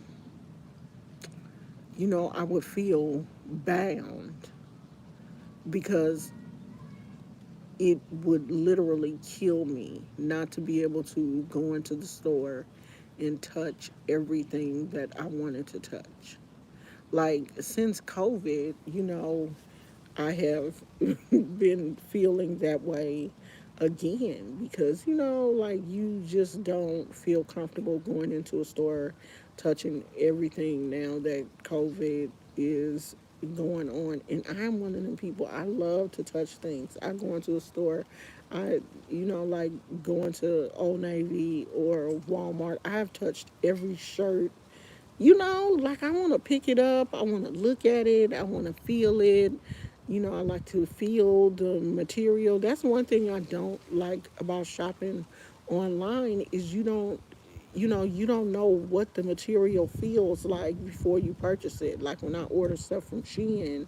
I would feel bound because it would literally kill me not to be able to go into the store and touch everything that I wanted to touch. Like since COVID, I have been feeling that way again because, like you just don't feel comfortable going into a store touching everything now that COVID is going on. And I'm one of them people, I love to touch things. I go into a store, I, like going to Old Navy or Walmart, I've touched every shirt. Like I want to pick it up, I want to look at it, I want to feel it. I like to feel the material. That's one thing I don't like about shopping online is you don't know what the material feels like before you purchase it. Like when I order stuff from Shein,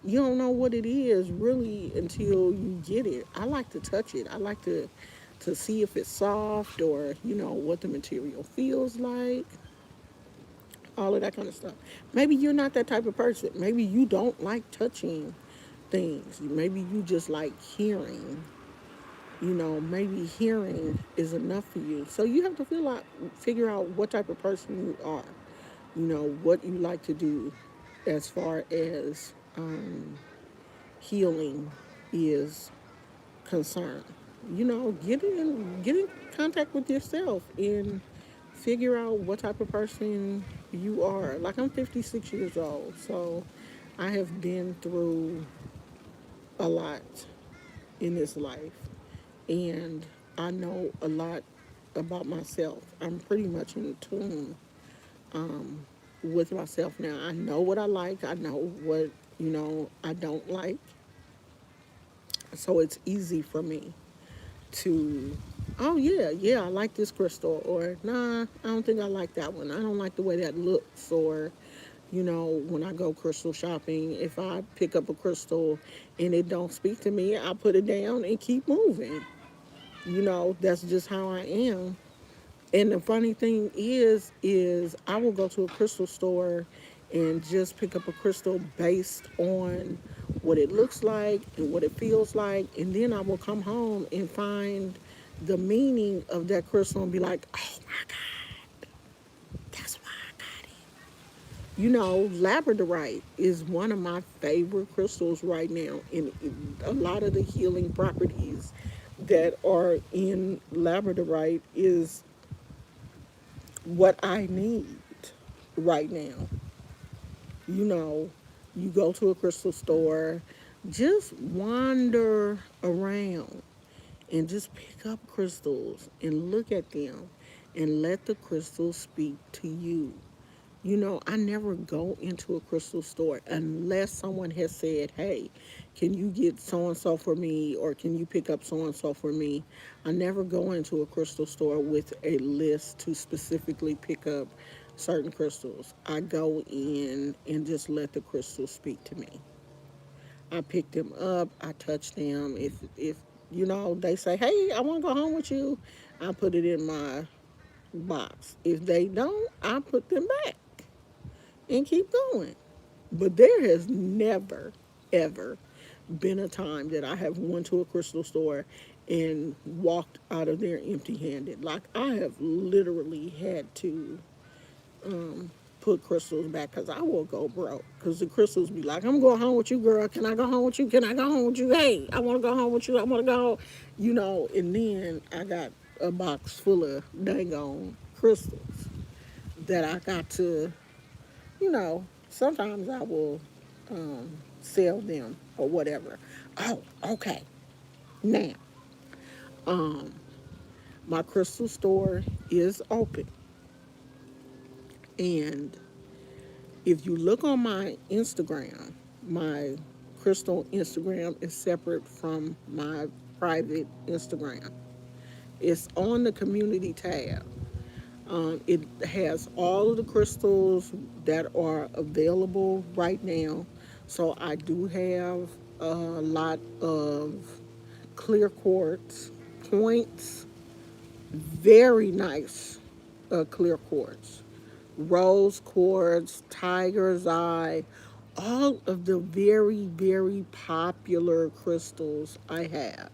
you don't know what it is really until you get it. I like to touch it. I like to see if it's soft or what the material feels like, all of that kind of stuff. Maybe you're not that type of person. Maybe you don't like touching things. Maybe you just like hearing. Maybe hearing is enough for you. So you have to figure out what type of person you are. What you like to do as far as healing is concerned. Get in contact with yourself and figure out what type of person you are. Like I'm 56 years old, so I have been through a lot in this life, and I know a lot about myself. I'm pretty much in tune with myself now. I know what I like. I know what I don't like. So it's easy for me to, oh yeah, yeah, I like this crystal, or nah, I don't think I like that one. I don't like the way that looks, or when I go crystal shopping, if I pick up a crystal and it don't speak to me, I put it down and keep moving. That's just how I am. And the funny thing is I will go to a crystal store and just pick up a crystal based on what it looks like and what it feels like, and then I will come home and find the meaning of that crystal and be like, oh my God, that's why I got it. Labradorite is one of my favorite crystals right now, and a lot of the healing properties that are in labradorite is what I need right now. You know, you go to a crystal store, just wander around and just pick up crystals and look at them and let the crystals speak to you. I never go into a crystal store unless someone has said, hey, can you get so and so for me, or can you pick up so and so for me? I never go into a crystal store with a list to specifically pick up certain crystals. I go in and just let the crystals speak to me. I pick them up, I touch them. If they say, hey, I want to go home with you, I put it in my box. If they don't, I put them back and keep going. But there has never, ever been a time that I have went to a crystal store and walked out of there empty-handed. Like I have literally had to put crystals back because I will go broke. Because the crystals be like, I'm going home with you, girl. Can I go home with you? Can I go home with you? Hey, I want to go home with you. I want to go home. And then I got a box full of dang on crystals that I got to, sometimes I will sell them or whatever. Oh, okay. Now, um, my crystal store is open. And if you look on my crystal Instagram is separate from my private Instagram. It's on the community tab. It has all of the crystals that are available right now. So I do have a lot of clear quartz points, very nice clear quartz, rose quartz, tiger's eye, all of the very, very popular crystals I have.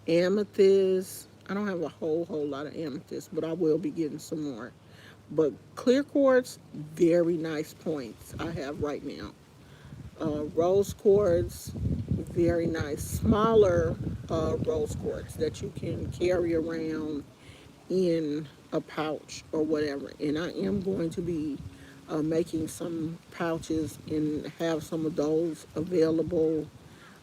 Amethyst. I don't have a whole lot of amethyst, but I will be getting some more. But clear quartz, very nice points I have right now. Rose quartz, very nice. Smaller rose quartz that you can carry around in a pouch or whatever. And I am going to be making some pouches and have some of those available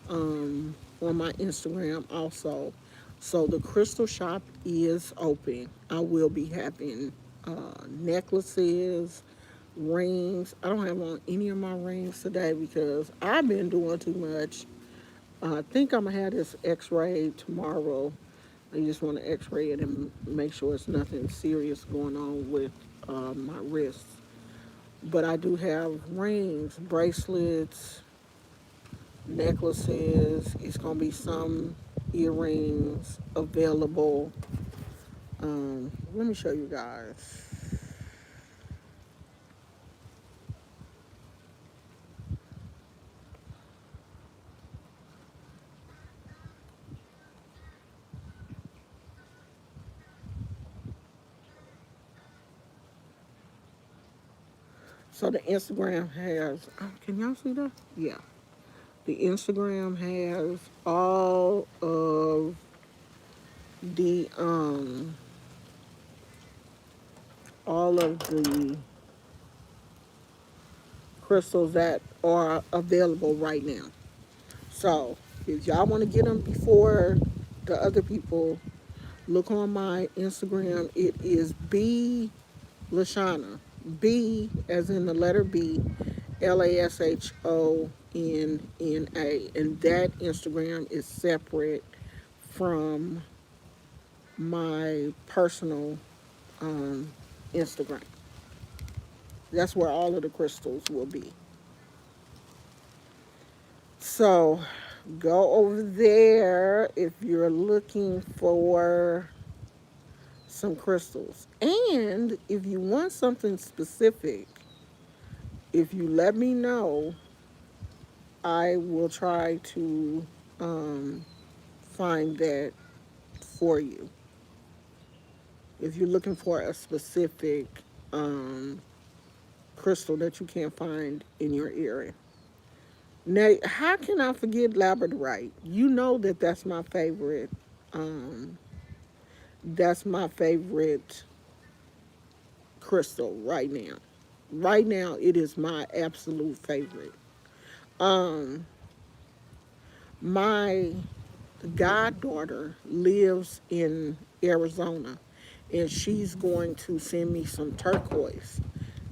on my Instagram also. So the crystal shop is open. I will be having necklaces, rings. I don't have on any of my rings today because I've been doing too much. I think I'm gonna have this X-ray tomorrow. I just want to X-ray it and make sure it's nothing serious going on with my wrists. But I do have rings, bracelets, necklaces. It's gonna be some earrings available. Let me show you guys. So the Instagram has. Can y'all see that? Yeah. The Instagram has the um all of the crystals that are available right now. So if y'all want to get them before the other people, look on my Instagram. It is B Lashana. B as in the letter B, LASHONNA. And that Instagram is separate from my personal um, Instagram. That's where all of the crystals will be. So go over there if you're looking for some crystals. And if you want something specific, if you let me know, I will try to um, find that for you. If you're looking for a specific um, crystal that you can't find in your area. Now, how can I forget labradorite? You know that that's my favorite. Um, that's my favorite crystal right now. Right now, it is my absolute favorite. Um, my goddaughter lives in Arizona, and she's going to send me some turquoise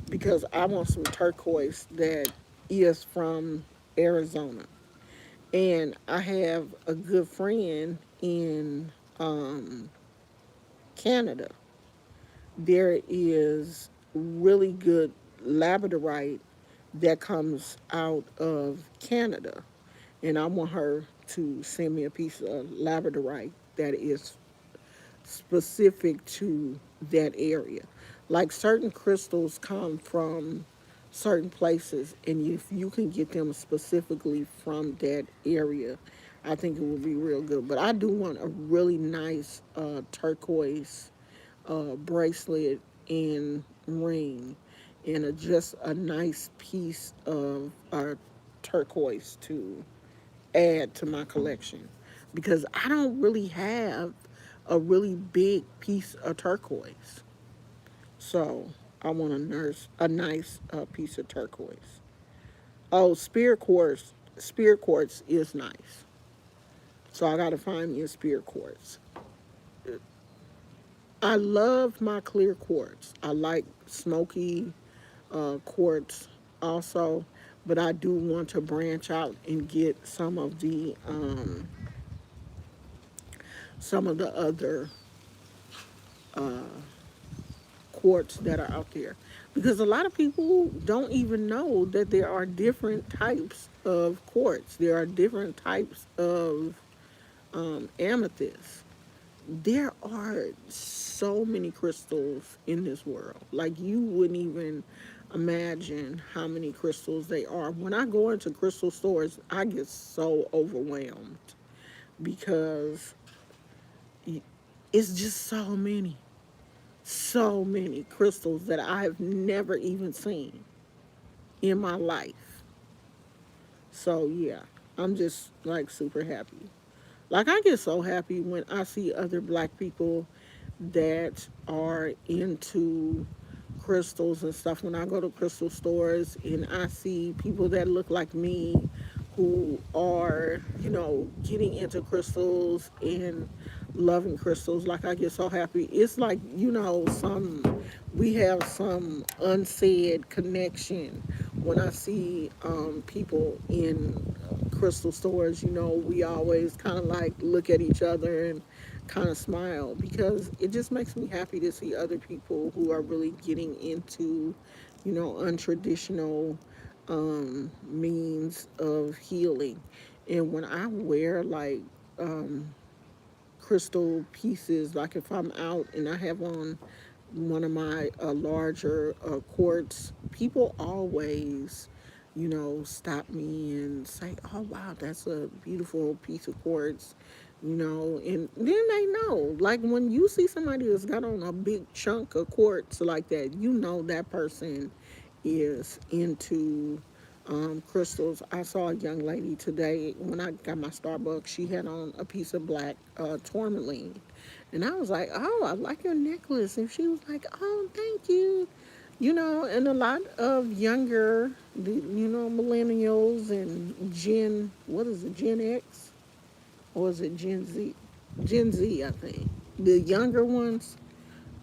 because I want some turquoise that is from Arizona. And I have a good friend in um, Canada. There is really good labradorite that comes out of Canada. And I want her to send me a piece of labradorite that is specific to that area. Like certain crystals come from certain places, and if you can get them specifically from that area, I think it would be real good. But I do want a really nice turquoise bracelet and ring, and just a nice piece of turquoise to add to my collection because I don't really have a really big piece of turquoise. So I want a nice piece of turquoise. Oh, spirit quartz is nice. So I got to find me a spirit quartz. I love my clear quartz. I like smoky quartz also, but I do want to branch out and get some of the some of the other quartz that are out there, because a lot of people don't even know that there are different types of quartz. There are different types of amethyst. There are so many crystals in this world. Like, you wouldn't even imagine how many crystals they are. When I go into crystal stores, I get so overwhelmed because it's just so many crystals that I've never even seen in my life. So yeah, I'm just like super happy. Like, I get so happy when I see other black people that are into crystals and stuff. When I go to crystal stores and I see people that look like me who are, getting into crystals and loving crystals, like, I get so happy. It's like, we have some unsaid connection. When I see people in crystal stores, we always kind of like look at each other and kind of smile, because it just makes me happy to see other people who are really getting into, untraditional means of healing. And when I wear like um, crystal pieces, like if I'm out and I have on one of my larger quartz, people always, stop me and say, "Oh wow, that's a beautiful piece of quartz," and then they know. Like, when you see somebody that's got on a big chunk of quartz like that, that person is into crystals. I saw a young lady today when I got my Starbucks. She had on a piece of black tourmaline, and I was like, "Oh, I like your necklace." And she was like, "Oh, thank you." And a lot of younger, millennials and what is it, Gen X? Or is it Gen Z? Gen Z, I think. The younger ones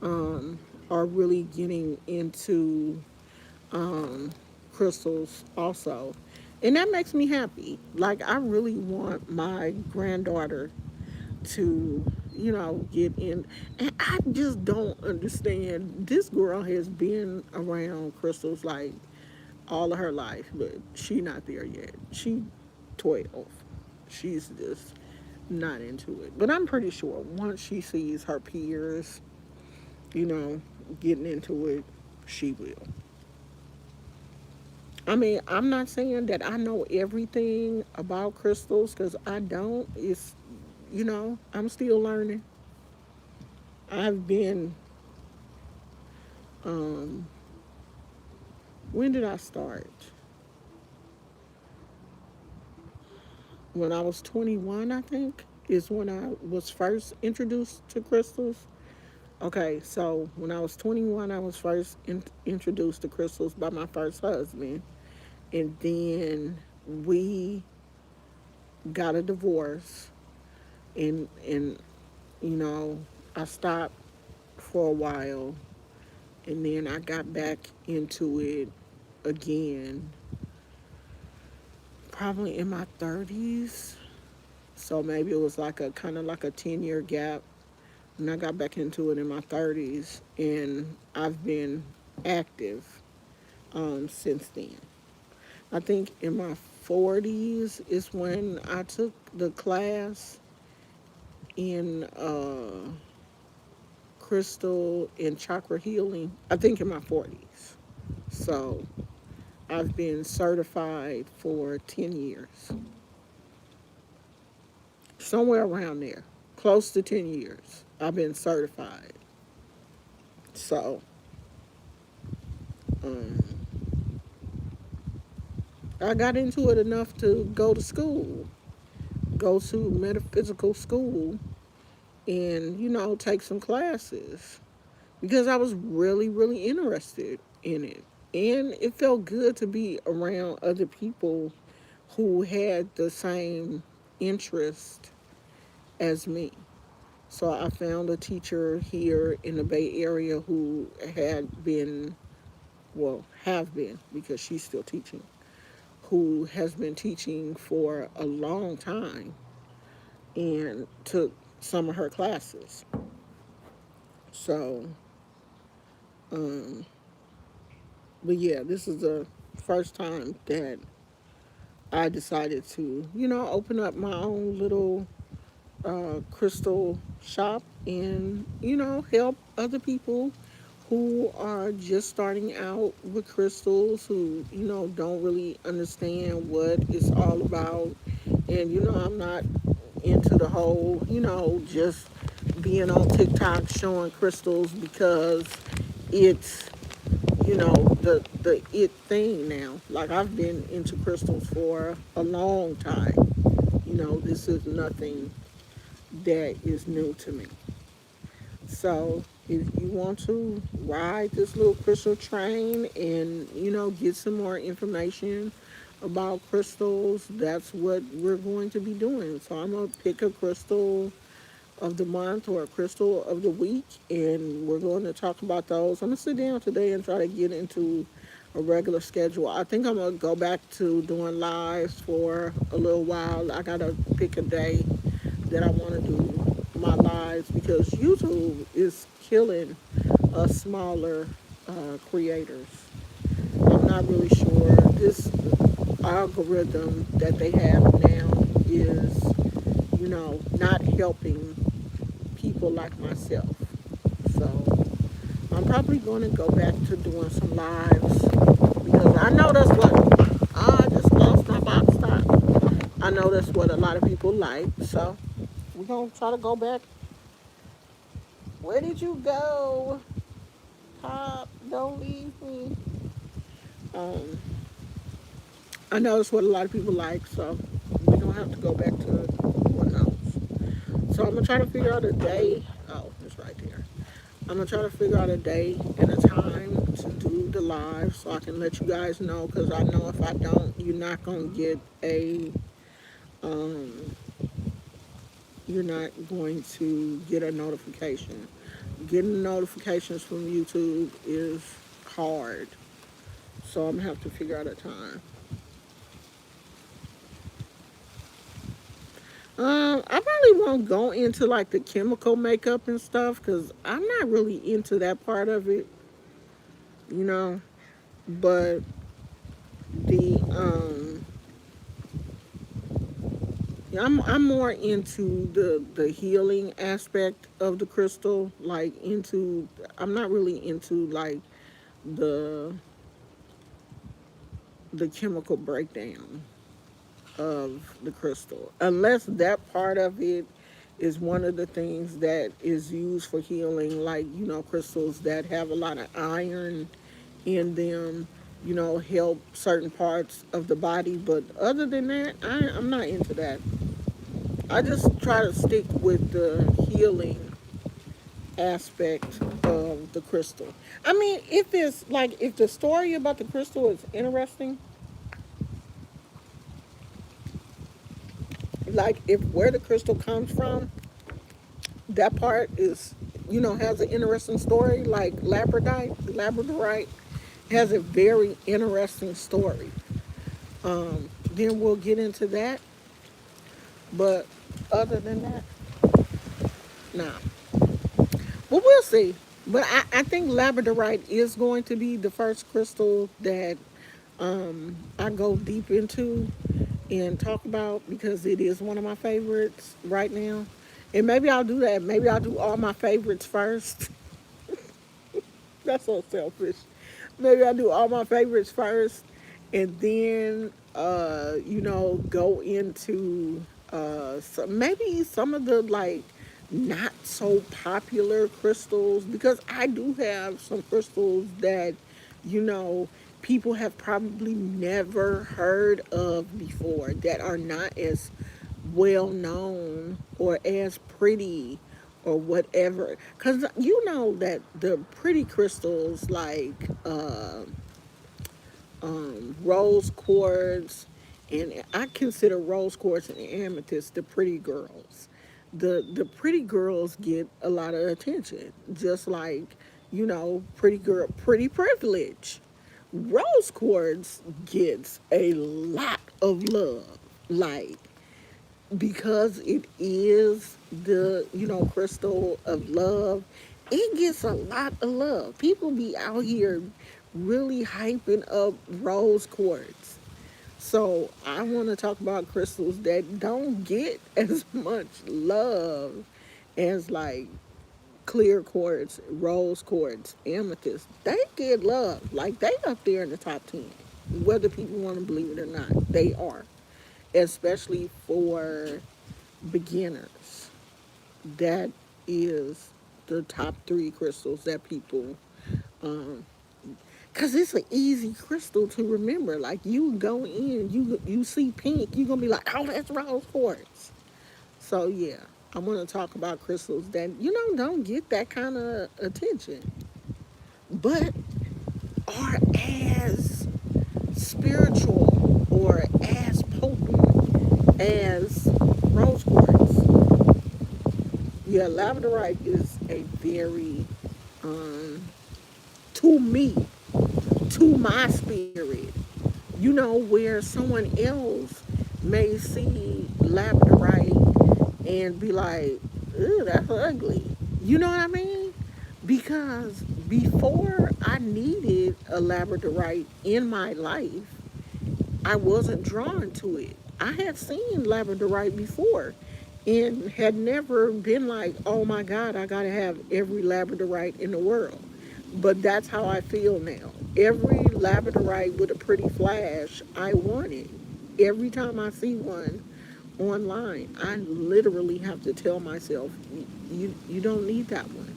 um, are really getting into um, crystals also. And that makes me happy. Like, I really want my granddaughter to, get in. And I just don't understand. This girl has been around crystals like all of her life, but she not there yet. She 12. She's just not into it. But I'm pretty sure once she sees her peers, you know, getting into it, she will. I mean, I'm not saying that I know everything about crystals, because I don't. I'm still learning. I've been, um, when did I start? When I was 21, I think, is when I was first introduced to crystals. Okay, so when I was 21, I was first introduced to crystals by my first husband. And then we got a divorce. And you know, I stopped for a while, and then I got back into it again, probably in my 30s. So maybe it was like a kind of like a 10-year gap. And I got back into it in my 30s, and I've been active since then. I think in my 40s is when I took the class in crystal and chakra healing. I think in my 40s. So I've been certified for 10 years, somewhere around there, close to 10 years. I've been certified. So um, I got into it enough to go to school, go to metaphysical school, and, take some classes, because I was really, really interested in it. And it felt good to be around other people who had the same interest as me. So I found a teacher here in the Bay Area who had been, well, have been, because she's still teaching, who has been teaching for a long time and took some of her classes. So, um, but yeah, this is the first time that I decided to, open up my own little crystal shop and, help other people who are just starting out with crystals, who, don't really understand what it's all about. And, I'm not into the whole, just being on TikTok showing crystals because it's, the it thing now. Like, I've been into crystals for a long time. This is nothing that is new to me. So if you want to ride this little crystal train and, get some more information about crystals, that's what we're going to be doing. So I'm going to pick a crystal of the month or a crystal of the week, and we're going to talk about those. I'm going to sit down today and try to get into a regular schedule. I think I'm going to go back to doing lives for a little while. I got to pick a day that I want to do my lives because YouTube is killing us smaller creators. I'm not really sure. This algorithm that they have now is, not helping people like myself. So I'm probably going to go back to doing some lives because I know that's what I just lost my box top. I know that's what a lot of people like. So we're going to try to go back. Where did you go? Pop, don't leave me. Um, I know it's what a lot of people like, so we don't have to go back to what else. So I'm gonna try to figure out a day. Oh, it's right there. I'm gonna try to figure out a day and a time to do the live, so I can let you guys know. Because I know if I don't, you're not gonna get um, you're not going to get a notification. Getting notifications from YouTube is hard, so I'm gonna have to figure out a time. I probably won't go into like the chemical makeup and stuff because I'm not really into that part of it, you know. But the yeah, I'm more into the healing aspect of the crystal. Like into, I'm not really into like the the chemical breakdown of the crystal, unless that part of it is one of the things that is used for healing, like, crystals that have a lot of iron in them, help certain parts of the body. But other than that, I'm not into that. I just try to stick with the healing aspect of the crystal. I mean, if the story about the crystal is interesting, like if where the crystal comes from, that part is, has an interesting story. Like labradorite has a very interesting story. Then we'll get into that. But other than that, nah. Well, we'll see. But I think labradorite is going to be the first crystal that I go deep into and talk about because it is one of my favorites right now. And maybe I'll do that. Maybe I'll do all my favorites first. That's so selfish. Maybe I'll do all my favorites first and then, go into maybe some of the like not so popular crystals because I do have some crystals that, you know, people have probably never heard of before that are not as well known or as pretty or whatever. Because you know that the pretty crystals like rose quartz, and I consider rose quartz and amethyst the pretty girls. The pretty girls get a lot of attention, just like, pretty privilege. Rose quartz gets a lot of love. Like, because it is the, crystal of love, it gets a lot of love. People be out here really hyping up rose quartz. So I want to talk about crystals that don't get as much love as like clear quartz, rose quartz, amethyst. They get love. Like they up there in the top 10. Whether people want to believe it or not, they are. Especially for beginners. That is the top 3 crystals that people, um, cause it's an easy crystal to remember. Like you go in, you see pink, you gonna be like, oh, that's rose quartz. So yeah, I want to talk about crystals that don't get that kind of attention, but are as spiritual or as potent as rose quartz. Yeah, labradorite is a very, um, to me, to my spirit, where someone else may see labradorite and be like, "Ew, that's ugly." You know what I mean? Because before I needed a labradorite in my life, I wasn't drawn to it. I had seen labradorite before and had never been like, oh my God, I gotta have every labradorite in the world. But that's how I feel now. Every labradorite with a pretty flash, I want it. Every time I see one online, I literally have to tell myself, you don't need that one.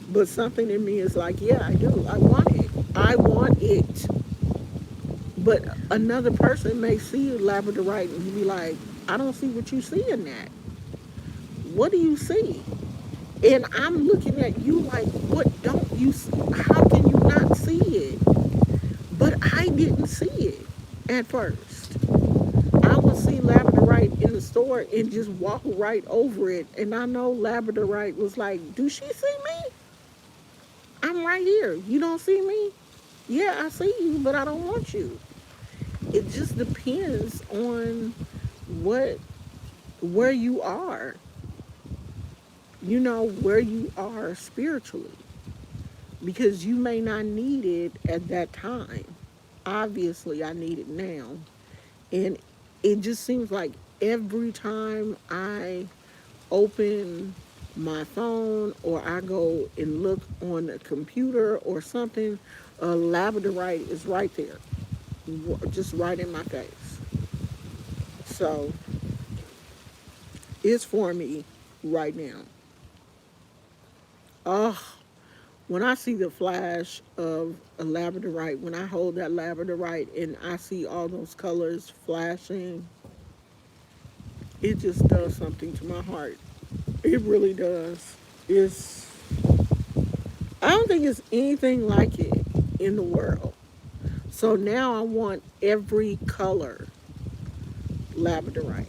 But something in me is like, yeah, I do. I want it. I want it. But another person may see labradorite and you be like, I don't see what you see in that. What do you see? And I'm looking at you like, what don't you see? How can you not see it? But I didn't see it at first. I would see labradorite in the store and just walk right over it. And I know labradorite was like, do she see me? I'm right here. You don't see me? Yeah, I see you, but I don't want you. It just depends on what where you are, where you are spiritually, because you may not need it at that time. Obviously I need it now, and it just seems like every time I open my phone or I go and look on a computer or something, a labradorite is right there, just right in my face. So it's for me right now. Oh, when I see the flash of a labradorite, when I hold that labradorite and I see all those colors flashing, it just does something to my heart. It really does. It's I don't think it's anything like it in the world. So now I want every color labradorite,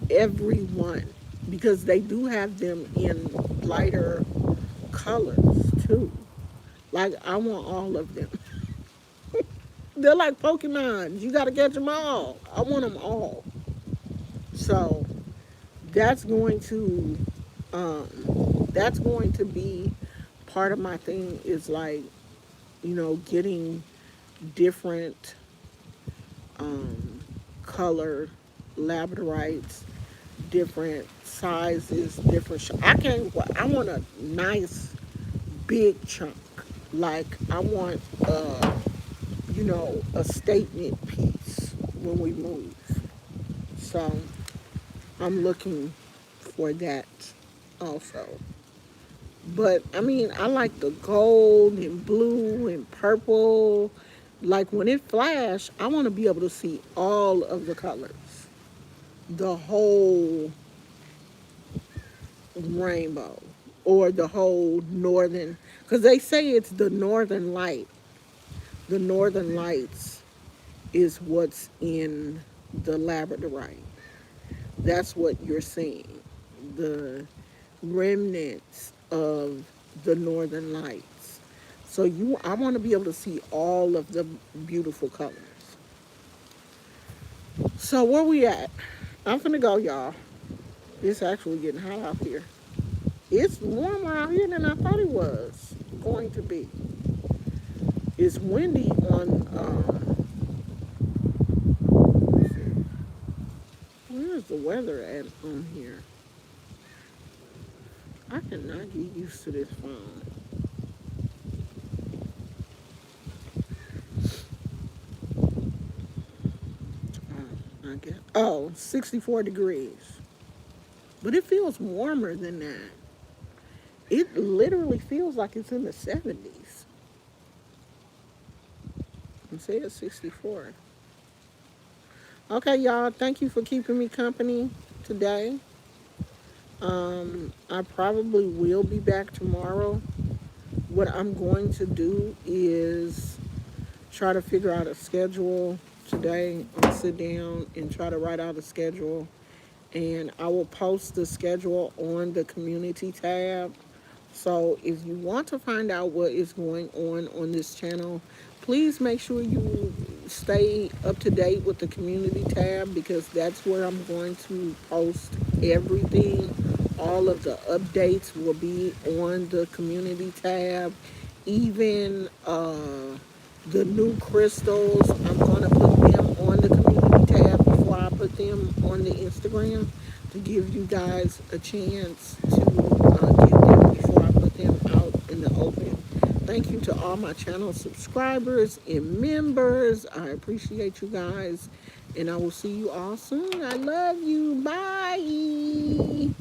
every one, because they do have them in lighter colors too. Like I want all of them. They're like Pokemon. You got to catch them all. I want them all. So that's going to that's going to be part of my thing. Is like getting different um, color labradorites, different sizes, different. I can't. I want a nice big chunk. Like I want a statement piece when we move. So I'm looking for that also. But I mean, I like the gold and blue and purple. Like when it flash, I want to be able to see all of the colors, the whole rainbow, or the whole northern. Because they say it's the northern light. The northern lights is what's in the labradorite. That's what you're seeing. The remnants of the northern lights. So I want to be able to see all of the beautiful colors. So where we at? I'm finna go, y'all. It's actually getting hot out here. It's warmer out here than I thought it was going to be. It's windy on, let's see, where's the weather at on here? I cannot get used to this phone. I guess. Oh, 64 degrees. But it feels warmer than that. It literally feels like it's in the 70s. And say it's 64. Okay, y'all. Thank you for keeping me company today. I probably will be back tomorrow. What I'm going to do is try to figure out a schedule today. I'll sit down and try to write out a schedule, and I will post the schedule on the community tab. So if you want to find out what is going on this channel, please make sure you stay up to date with the community tab, because that's where I'm going to post everything. All of the updates will be on the community tab. Even the new crystals, I'm going to put them on the community tab before I put them on the Instagram, to give you guys a chance to get them before I put them out in the open. Thank you to all my channel subscribers and members. I appreciate you guys, and I will see you all soon. I love you. Bye.